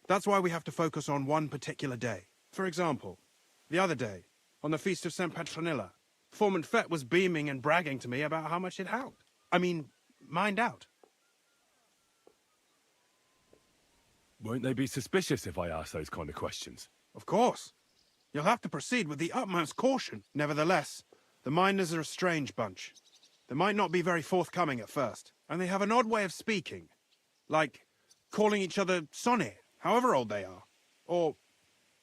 That's why we have to focus on one particular day. For example, the other day, on the Feast of St. Petronilla, Foreman Fett was beaming and bragging to me about how much it helped. Mined out. Won't they be suspicious if I ask those kind of questions? Of course. You'll have to proceed with the utmost caution. Nevertheless, the miners are a strange bunch. They might not be very forthcoming at first, and they have an odd way of speaking. Like calling each other Sonny, however old they are.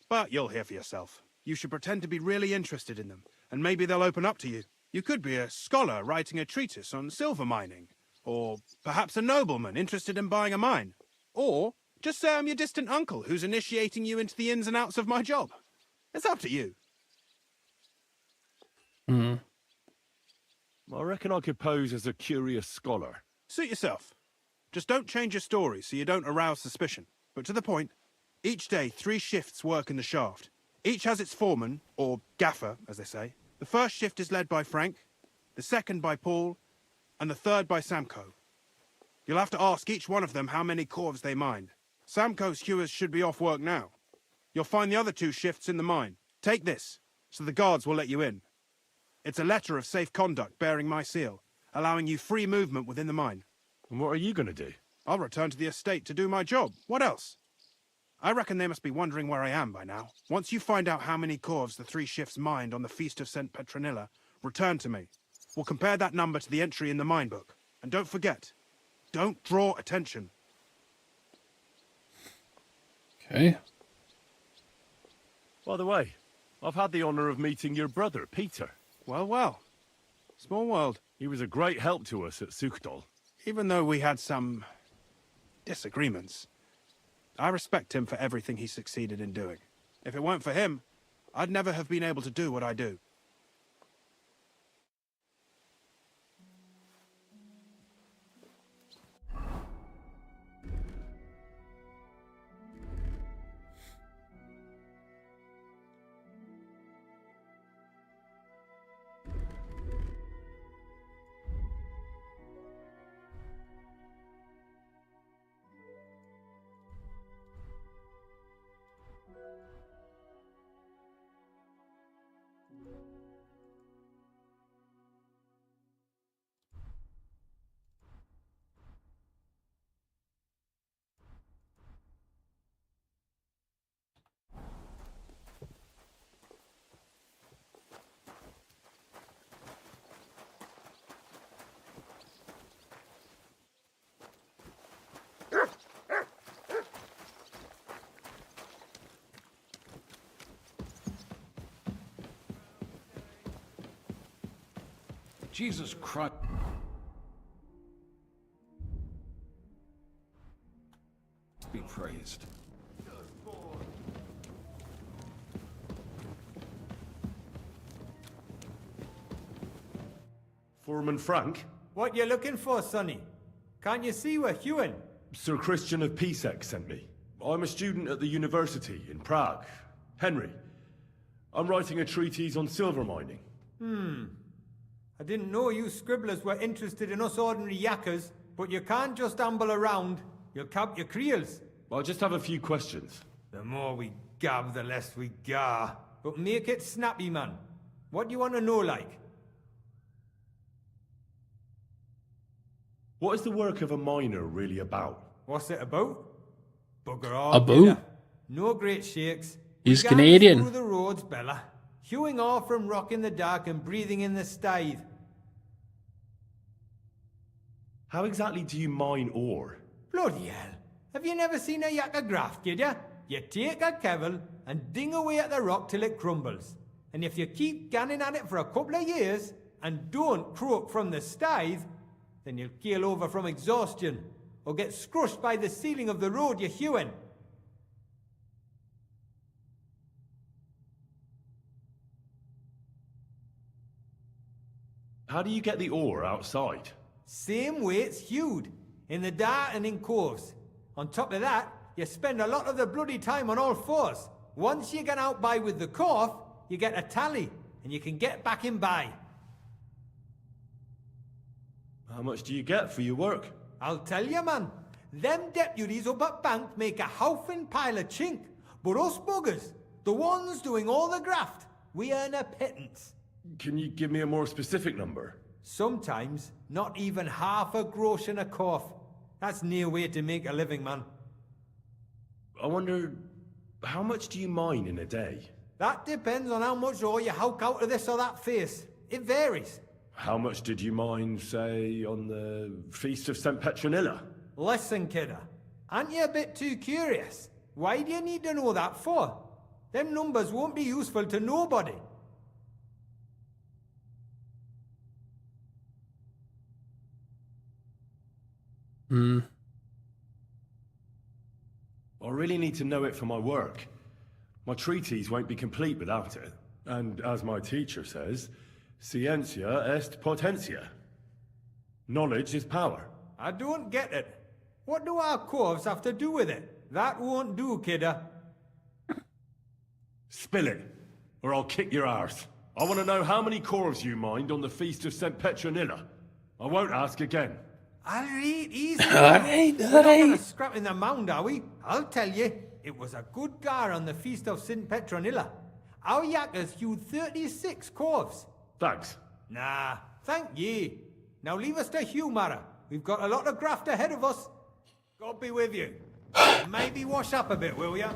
But you'll hear for yourself. You should pretend to be really interested in them, and maybe they'll open up to you. You could be a scholar writing a treatise on silver mining, or perhaps a nobleman interested in buying a mine. Or just say I'm your distant uncle who's initiating you into the ins and outs of my job. It's up to you. I reckon I could pose as a curious scholar. Suit yourself. Just don't change your story so you don't arouse suspicion. But to the point, each day 3 shifts work in the shaft. Each has its foreman, or gaffer, as they say. The first shift is led by Frank, the second by Paul, and the third by Samko. You'll have to ask each one of them how many corves they mine. Samko's hewers should be off work now. You'll find the other 2 shifts in the mine. Take this, so the guards will let you in. It's a letter of safe conduct bearing my seal, allowing you free movement within the mine. And what are you going to do? I'll return to the estate to do my job. What else? I reckon they must be wondering where I am by now. Once you find out how many corves the 3 shifts mined on the Feast of St. Petronilla, return to me. We'll compare that number to the entry in the mine book. And don't forget, don't draw attention. Okay. By the way, I've had the honor of meeting your brother, Peter. Well. Small world. He was a great help to us at Sukdal. Even though we had some disagreements, I respect him for everything he succeeded in doing. If it weren't for him, I'd never have been able to do what I do. Jesus Christ. Be praised. Foreman Frank? What you looking for, Sonny? Can't you see we're hewing? Sir Christian of Pisek sent me. I'm a student at the university in Prague. Henry. I'm writing a treatise on silver mining. I didn't know you scribblers were interested in us ordinary yakkers, but you can't just amble around. You'll cap your creels. I just have a few questions. The more we gab, the less we gar. But make it snappy, man. What do you want to know, like? What is the work of a miner really about? What's it about? Bugger all. About? Bella. No great shakes. He's We gans Canadian. Through the roads, Bella. Hewing off from rock in the dark and breathing in the stithe. How exactly do you mine ore? Bloody hell. Have you never seen a yakker graft, did ya? You take a kevel and ding away at the rock till it crumbles. And if you keep ganning at it for a couple of years and don't croak from the stithe, then you'll keel over from exhaustion or get scrushed by the ceiling of the road you're hewing. How do you get the ore outside? Same way it's hewed, in the dart and in coves. On top of that, you spend a lot of the bloody time on all fours. Once you get out by with the corf, you get a tally, and you can get back in by. How much do you get for your work? I'll tell you, man. Them deputies up at bank make a howfing pile of chink. But us buggers, the ones doing all the graft, we earn a pittance. Can you give me a more specific number? Sometimes, not even half a grosh in a corf. That's near way to make a living, man. I wonder, how much do you mine in a day? That depends on how much ore you howk out of this or that face. It varies. How much did you mine, say, on the Feast of St. Petronilla? Listen, kidder. Aren't you a bit too curious? Why do you need to know that for? Them numbers won't be useful to nobody. I really need to know it for my work. My treatise won't be complete without it. And as my teacher says, scientia est potentia. Knowledge is power. I don't get it. What do our corves have to do with it? That won't do, kidder. Spill it, or I'll kick your arse. I want to know how many corves you mined on the Feast of St. Petronilla. I won't ask again. Alright, easy. Alright. We're not gonna scrap in the mound, are we? I'll tell you, it was a good gar on the Feast of St. Petronilla. Our yakkers hewed 36 corves. Thanks. Nah, thank ye. Now leave us to hew, Mara. We've got a lot of graft ahead of us. God be with you. Maybe wash up a bit, will ya?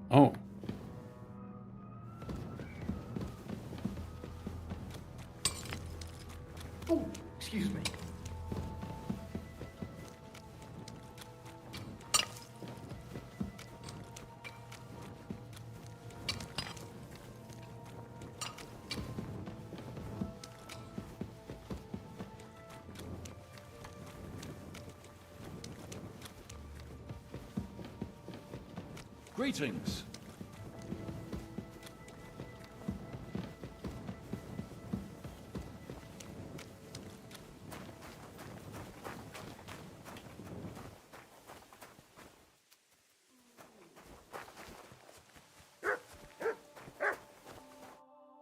Oh. Oh, excuse me. Greetings.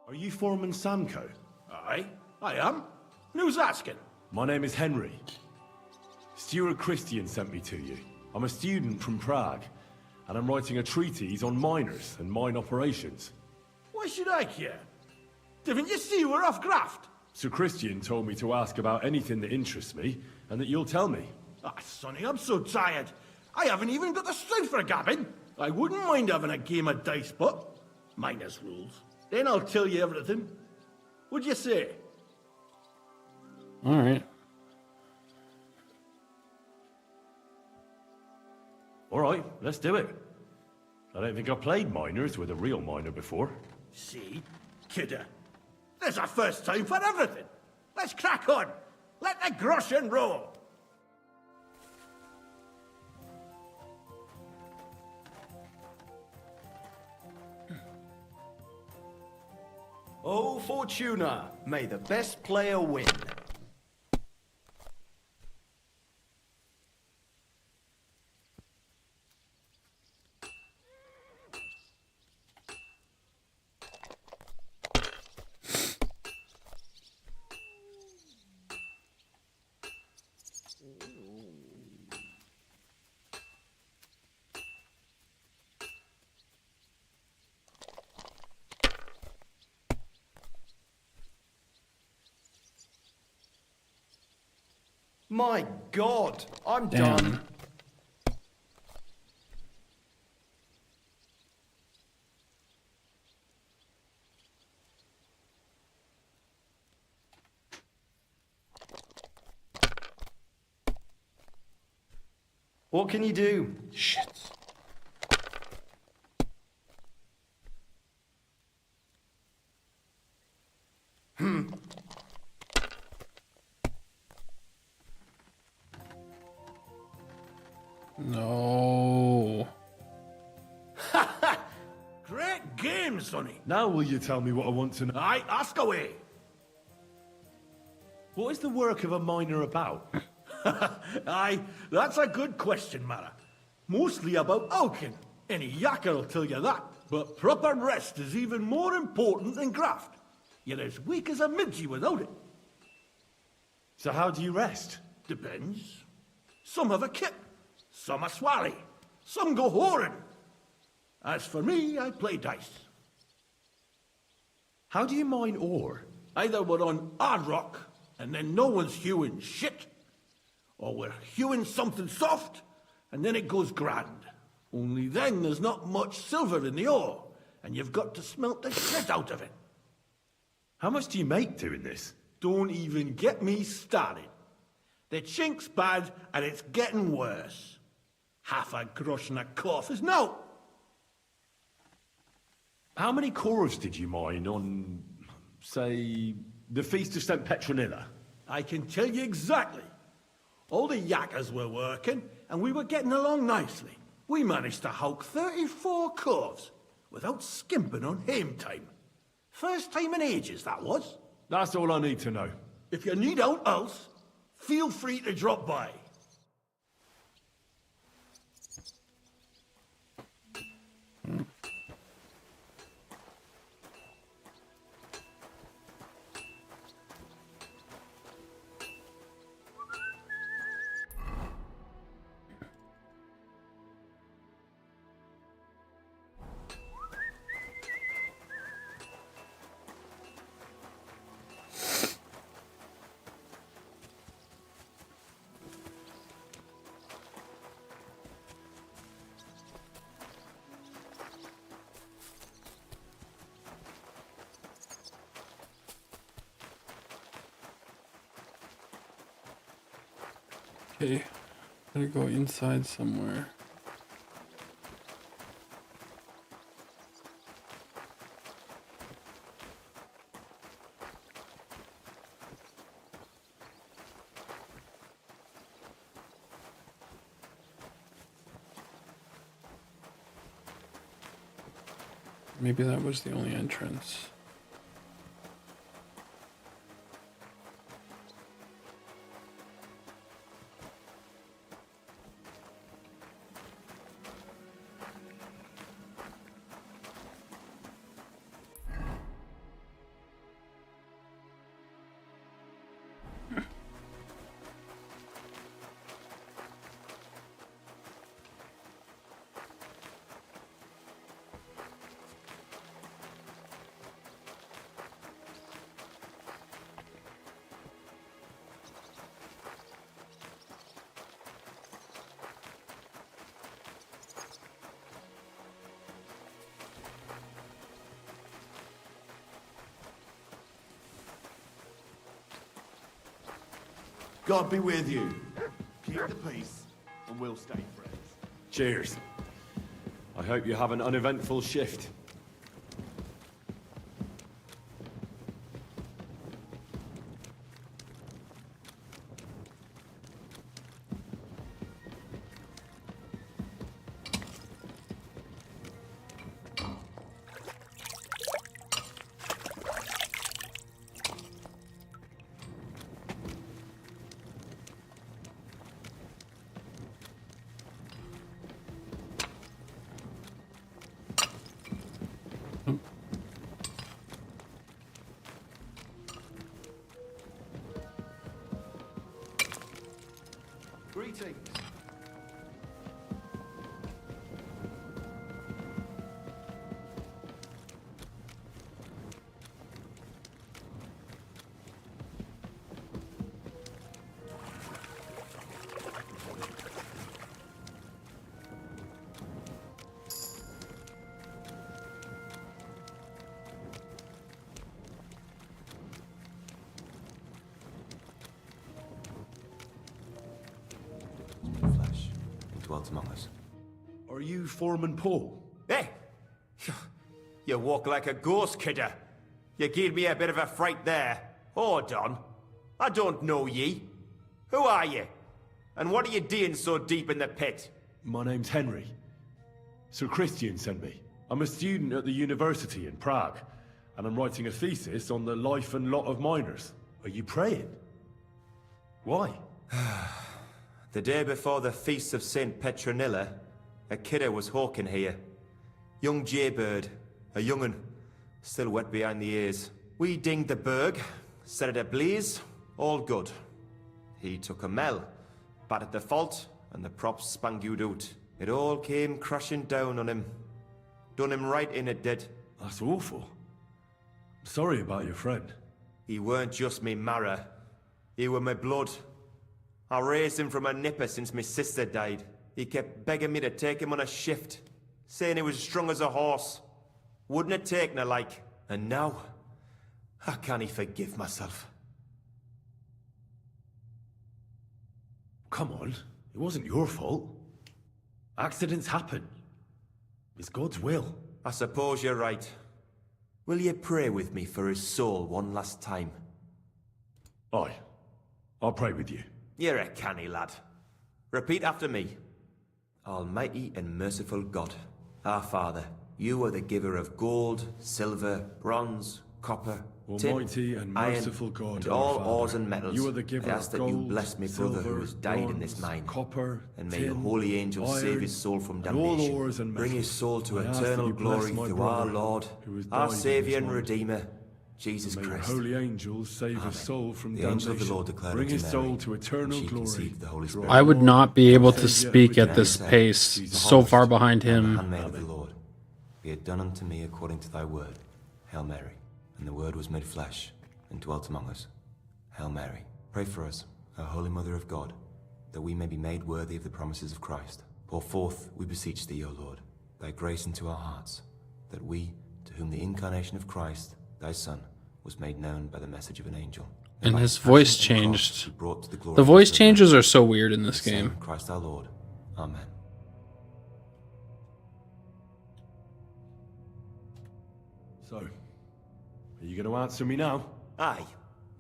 Are you Foreman Samko? Aye, I am. And who's asking? My name is Henry. Steward Christian sent me to you. I'm a student from Prague, and I'm writing a treatise on miners and mine operations. Why should I care? Didn't you see we're off graft? Sir Christian told me to ask about anything that interests me, and that you'll tell me. Ah, Sonny, I'm so tired. I haven't even got the strength for gabbing. I wouldn't mind having a game of dice, but minus rules. Then I'll tell you everything. What'd you say? All right. All right, let's do it. I don't think I've played miners with a real miner before. See? Kidder. There's a first time for everything. Let's crack on. Let the groschen roll. Oh, Fortuna, may the best player win. My God, I'm done. What can you do? Shit. No. Great game, Sonny. Now will you tell me what I want to know? Aye, ask away. What is the work of a miner about? Aye, that's a good question, Mara. Mostly about Alkin. Any yakker will tell you that. But proper rest is even more important than graft. You're as weak as a midgie without it. So how do you rest? Depends. Some have a kit. Some a swally. Some go whoring. As for me, I play dice. How do you mine ore? Either we're on hard rock, and then no one's hewing shit, or we're hewing something soft, and then it goes grand. Only then there's not much silver in the ore, and you've got to smelt the shit out of it. How much do you make doing this? Don't even get me started. The chink's bad, and it's getting worse. Half a grosh and a cough is no. How many cores did you mine on, say, the Feast of St. Petronilla? I can tell you exactly. All the yakkers were working, and we were getting along nicely. We managed to hulk 34 corves without skimping on hame time. First time in ages, that was. That's all I need to know. If you need aught else, feel free to drop by. Okay, gotta go inside somewhere. Maybe that was the only entrance. God be with you. Keep the peace, and we'll stay friends. Cheers. I hope you have an uneventful shift. Greetings. Dwelt among us. Are you Foreman Paul? Hey! You walk like a ghost, kidder. You gave me a bit of a fright there. Hold on. I don't know ye. Who are you? And what are you doing so deep in the pit? My name's Henry. Sir Christian sent me. I'm a student at the university in Prague, and I'm writing a thesis on the life and lot of miners. Are you praying? Why? The day before the feast of St. Petronilla, a kidder was hawking here. Young jaybird, a young'un, still wet behind the ears. We dinged the berg, set it ablaze, all good. He took a mell, battered the fault, and the props spangued out. It all came crashing down on him. Done him right in, it did. That's awful. Sorry about your friend. He weren't just me marrow. He were my blood. I raised him from a nipper since my sister died. He kept begging me to take him on a shift, saying he was strong as a horse. Wouldn't it take no like? And now, I can't forgive myself. Come on, it wasn't your fault. Accidents happen. It's God's will. I suppose you're right. Will you pray with me for his soul one last time? Aye. I'll pray with you. You're a canny lad. Repeat after me. Almighty and merciful God, our Father, you are the giver of gold, silver, bronze, copper, Almighty tin, and merciful iron, God, and our all Father, ores and metals. you are the giver I ask of that you gold, bless me brother silver, who has died in this bronze, mine. copper, and may tin, your holy angels iron, save his soul from and all damnation. ores and Bring his metals. soul to I ask that eternal you bless glory my through brother our Lord, who has our died in Saviour this and mine. Redeemer, Jesus May your Christ. holy angels save Amen. his soul from The damnation. angel of the Lord declared Bring unto his Mary, soul to eternal and she glory. conceived the Holy Spirit. I would not be able to Saviour speak and at this Redeemer. pace, The so far harvest, behind and the him. handmaid of the Lord. Be it done unto me according to thy word. Hail Mary. And the word was made flesh, and dwelt among us. Hail Mary. Pray for us, O Holy Mother of God, that we may be made worthy of the promises of Christ. Pour forth, we beseech thee, O Lord, thy grace into our hearts, that we, to whom the incarnation of Christ, thy Son, was made known by the message of an angel. And by his his passion voice and cross changed. be brought to the glory The of voice his changes Son, are so weird in this the same game. Christ our Lord. Amen. So, are you going to answer me now? Aye.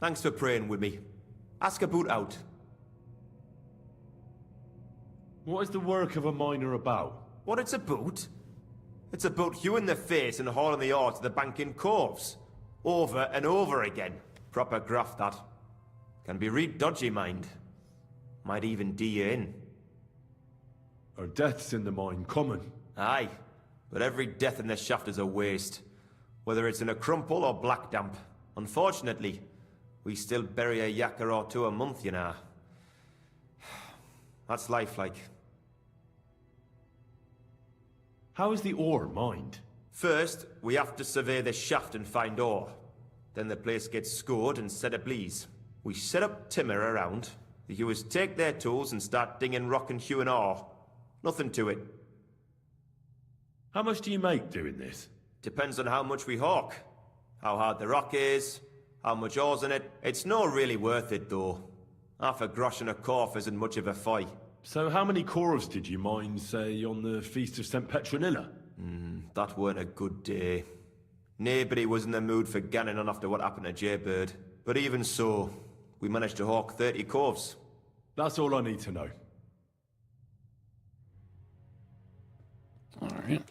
Thanks for praying with me. Ask about out. What is the work of a miner about? What it's about? It's about hewing the face and hauling the ore to the banking coves. Over and over again. Proper graft, that. Can be real dodgy, mind. Might even do you in. Are deaths in the mine common? Aye. But every death in the shaft is a waste. Whether it's in a crumple or black damp. Unfortunately, we still bury a yakker or two a month, you know. That's life, like. How is the ore mined? First, we have to survey the shaft and find ore. Then the place gets scored and set ablaze. We set up timber around. The hewers take their tools and start dinging rock and hewing ore. Nothing to it. How much do you make doing this? Depends on how much we hawk. How hard the rock is, how much ore's in it. It's not really worth it, though. Half a grosh and a corf isn't much of a fight. So how many corves did you mine, say, on the Feast of St. Petronilla? That weren't a good day. Nobody was in the mood for ganning on after what happened to Jaybird. But even so, we managed to hawk 30 corves. That's all I need to know. Alright.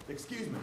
Excuse me.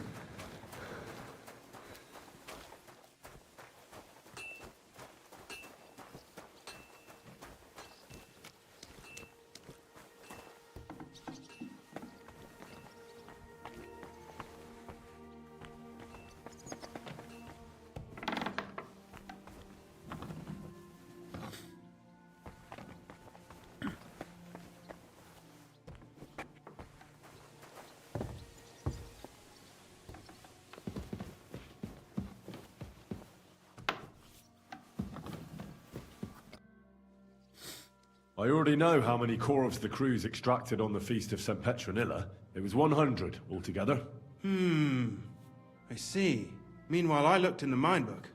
I already know how many corves the crews extracted on the Feast of St. Petronilla. It was 100 altogether. I see. Meanwhile, I looked in the mine book.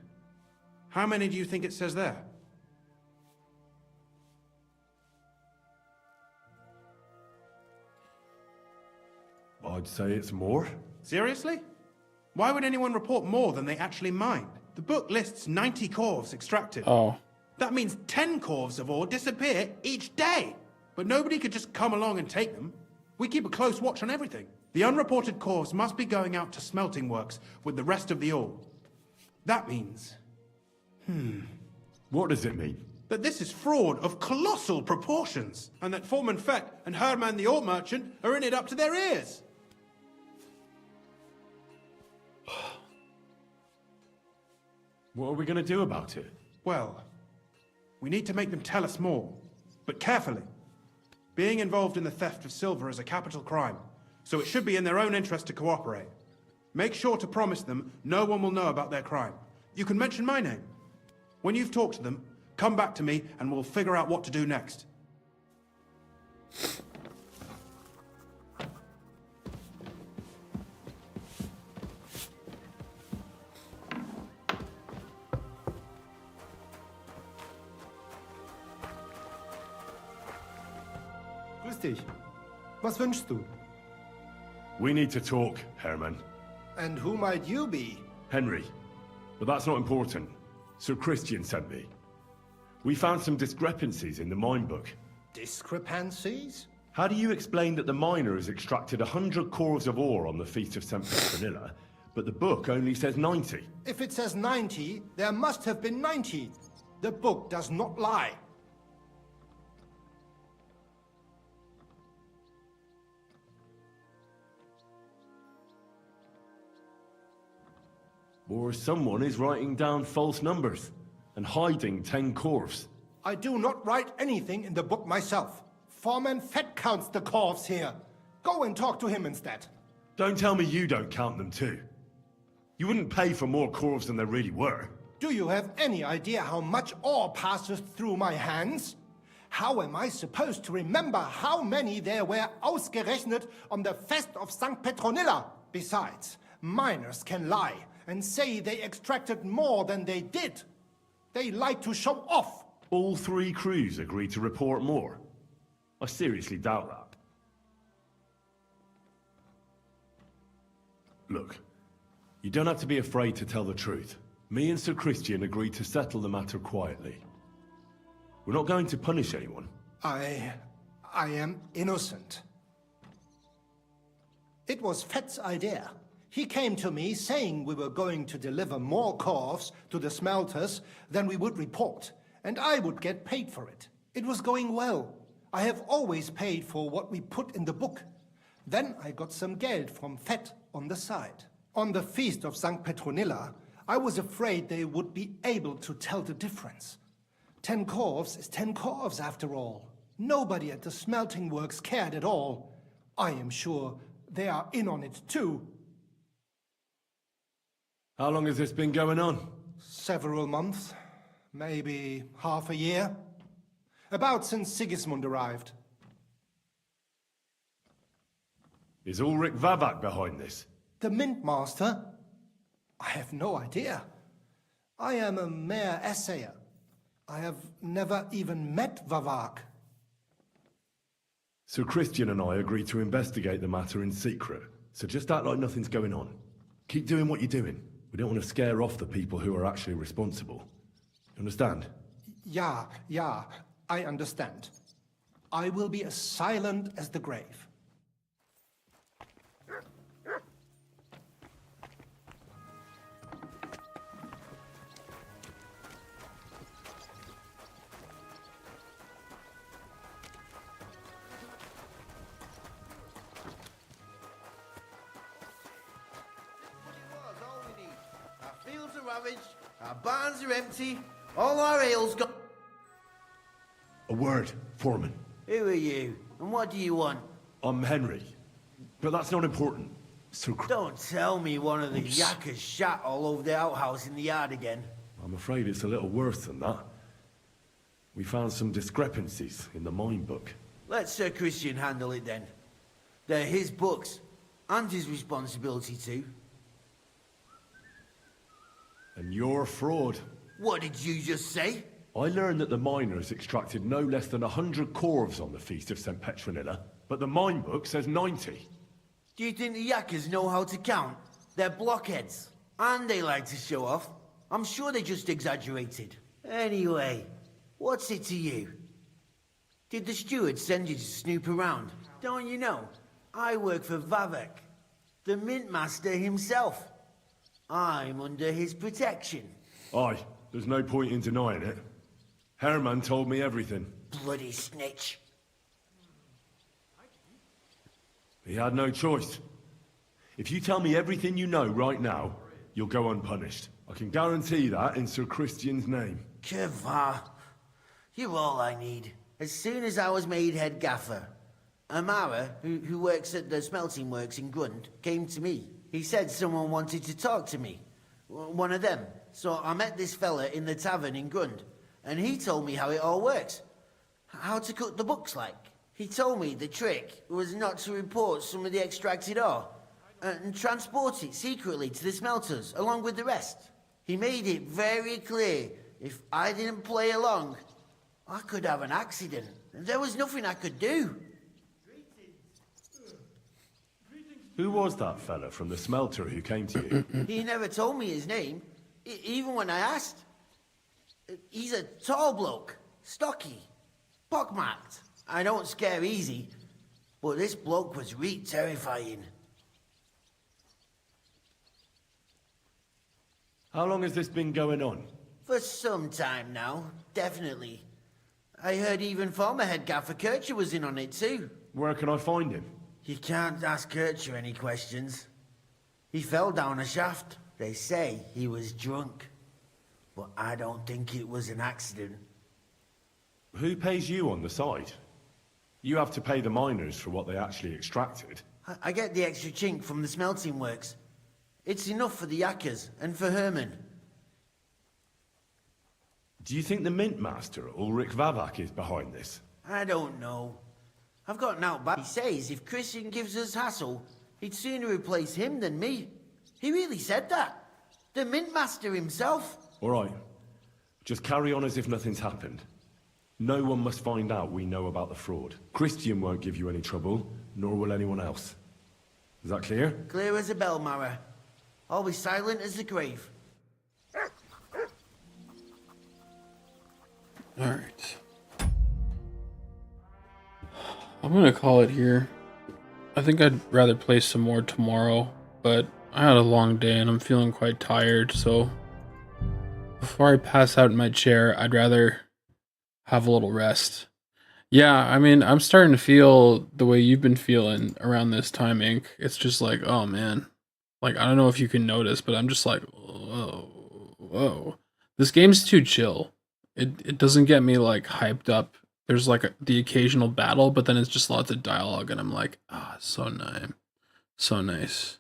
How many do you think it says there? I'd say it's more. Seriously? Why would anyone report more than they actually mined? The book lists 90 corves extracted. Oh. That means 10 corves of ore disappear each day. But nobody could just come along and take them. We keep a close watch on everything. The unreported corves must be going out to smelting works with the rest of the ore. That means... What does it mean? that this is fraud of colossal proportions, and that Foreman Fett and Herman the ore merchant are in it up to their ears. What are we going to do about it? Well, we need to make them tell us more, but carefully. Being involved in the theft of silver is a capital crime, so it should be in their own interest to cooperate. Make sure to promise them no one will know about their crime. You can mention my name. When you've talked to them, come back to me and we'll figure out what to do next. Grüß dich. Was wünschst du? We need to talk, Herman. And who might you be? Henry. But that's not important. Sir Christian sent me. We found some discrepancies in the mine book. Discrepancies? How do you explain that the miner has extracted 100 corves of ore on the Feast of St. Petronilla, but the book only says 90? If it says 90, there must have been 90. The book does not lie. Or someone is writing down false numbers and hiding 10 corves. I do not write anything in the book myself. Foreman Fett counts the corves here. Go and talk to him instead. Don't tell me you don't count them too. You wouldn't pay for more corves than there really were. Do you have any idea how much ore passes through my hands? How am I supposed to remember how many there were ausgerechnet on the Fest of St. Petronilla? Besides, miners can lie and say they extracted more than they did. They like to show off. All 3 crews agreed to report more. I seriously doubt that. Look, You don't have to be afraid to tell the truth. Me and Sir Christian agreed to settle the matter quietly. We're not going to punish anyone. I am innocent. It was Fett's idea. He came to me saying we were going to deliver more corves to the smelters than we would report, and I would get paid for it. It was going well. I have always paid for what we put in the book. Then I got some geld from Fett on the side. On the feast of St. Petronilla, I was afraid they would be able to tell the difference. 10 corves is 10 corves after all. Nobody at the smelting works cared at all. I am sure they are in on it too. How long has this been going on? Several months, maybe half a year. About since Sigismund arrived. Is Ulrich Vavak behind this? The Mint Master? I have no idea. I am a mere assayer. I have never even met Vavak. Sir Christian and I agreed to investigate the matter in secret, so just act like nothing's going on. Keep doing what you're doing. We don't want to scare off the people who are actually responsible. Understand? Yeah, I understand. I will be as silent as the grave. Fields are ravaged, our barns are empty, all our ale's gone. A word, Foreman. Who are you, and what do you want? I'm Henry, but that's not important. Don't tell me one of the yakkers shot all over the outhouse in the yard again. I'm afraid it's a little worse than that. We found some discrepancies in the mine book. Let Sir Christian handle it then. They're his books, and his responsibility too. And you're a fraud. What did you just say? I learned that the miners extracted no less than 100 corves on the Feast of St. Petronilla, but the mine book says 90. Do you think the yakkers know how to count? They're blockheads. And they like to show off. I'm sure they just exaggerated. Anyway, what's it to you? Did the steward send you to snoop around? Don't you know? I work for Vavek, the mint master himself. I'm under his protection. Aye, there's no point in denying it. Herman told me everything. Bloody snitch. He had no choice. If you tell me everything you know right now, you'll go unpunished. I can guarantee that in Sir Christian's name. Keva, you're all I need. As soon as I was made head gaffer, Amara, who works at the smelting works in Grund, came to me. He said someone wanted to talk to me. One of them. So I met this fella in the tavern in Grund, and he told me how it all works. How to cut the books like. He told me the trick was not to report some of the extracted ore, and transport it secretly to the smelters, along with the rest. He made it very clear, if I didn't play along, I could have an accident. There was nothing I could do. Who was that fella from the smelter who came to you? He never told me his name, even when I asked. He's a tall bloke, stocky, pockmarked. I don't scare easy, but this bloke was terrifying. How long has this been going on? For some time now, definitely. I heard even former head gaffer Kircher was in on it too. Where can I find him? You can't ask Kircher any questions. He fell down a shaft. They say he was drunk. But I don't think it was an accident. Who pays you on the side? You have to pay the miners for what they actually extracted. I get the extra chink from the smelting works. It's enough for the yakkers and for Herman. Do you think the mint master, Ulrich Vavak, is behind this? I don't know. I've got out back. He says if Christian gives us hassle, he'd sooner replace him than me. He really said that. The mint master himself. All right. Just carry on as if nothing's happened. No one must find out we know about the fraud. Christian won't give you any trouble, nor will anyone else. Is that clear? Clear as a bell, Mara. I'll be silent as the grave. Alright. I'm gonna call it here. I think I'd rather play some more tomorrow, but I had a long day and I'm feeling quite tired, so before I pass out in my chair, I'd rather have a little rest. Yeah, I mean, I'm starting to feel the way you've been feeling around this time, Inc. It's just like, oh man. Like, I don't know if you can notice, but I'm just like, whoa. This game's too chill. It doesn't get me, like, hyped up. There's, like, the occasional battle, but then it's just lots of dialogue, and I'm like, so nice. So nice.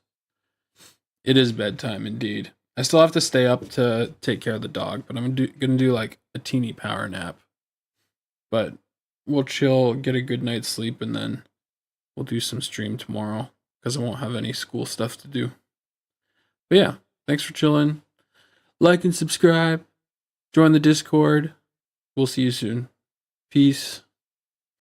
It is bedtime, indeed. I still have to stay up to take care of the dog, but I'm gonna do, like, a teeny power nap. But we'll chill, get a good night's sleep, and then we'll do some stream tomorrow, because I won't have any school stuff to do. But yeah, thanks for chilling. Like and subscribe. Join the Discord. We'll see you soon. Peace.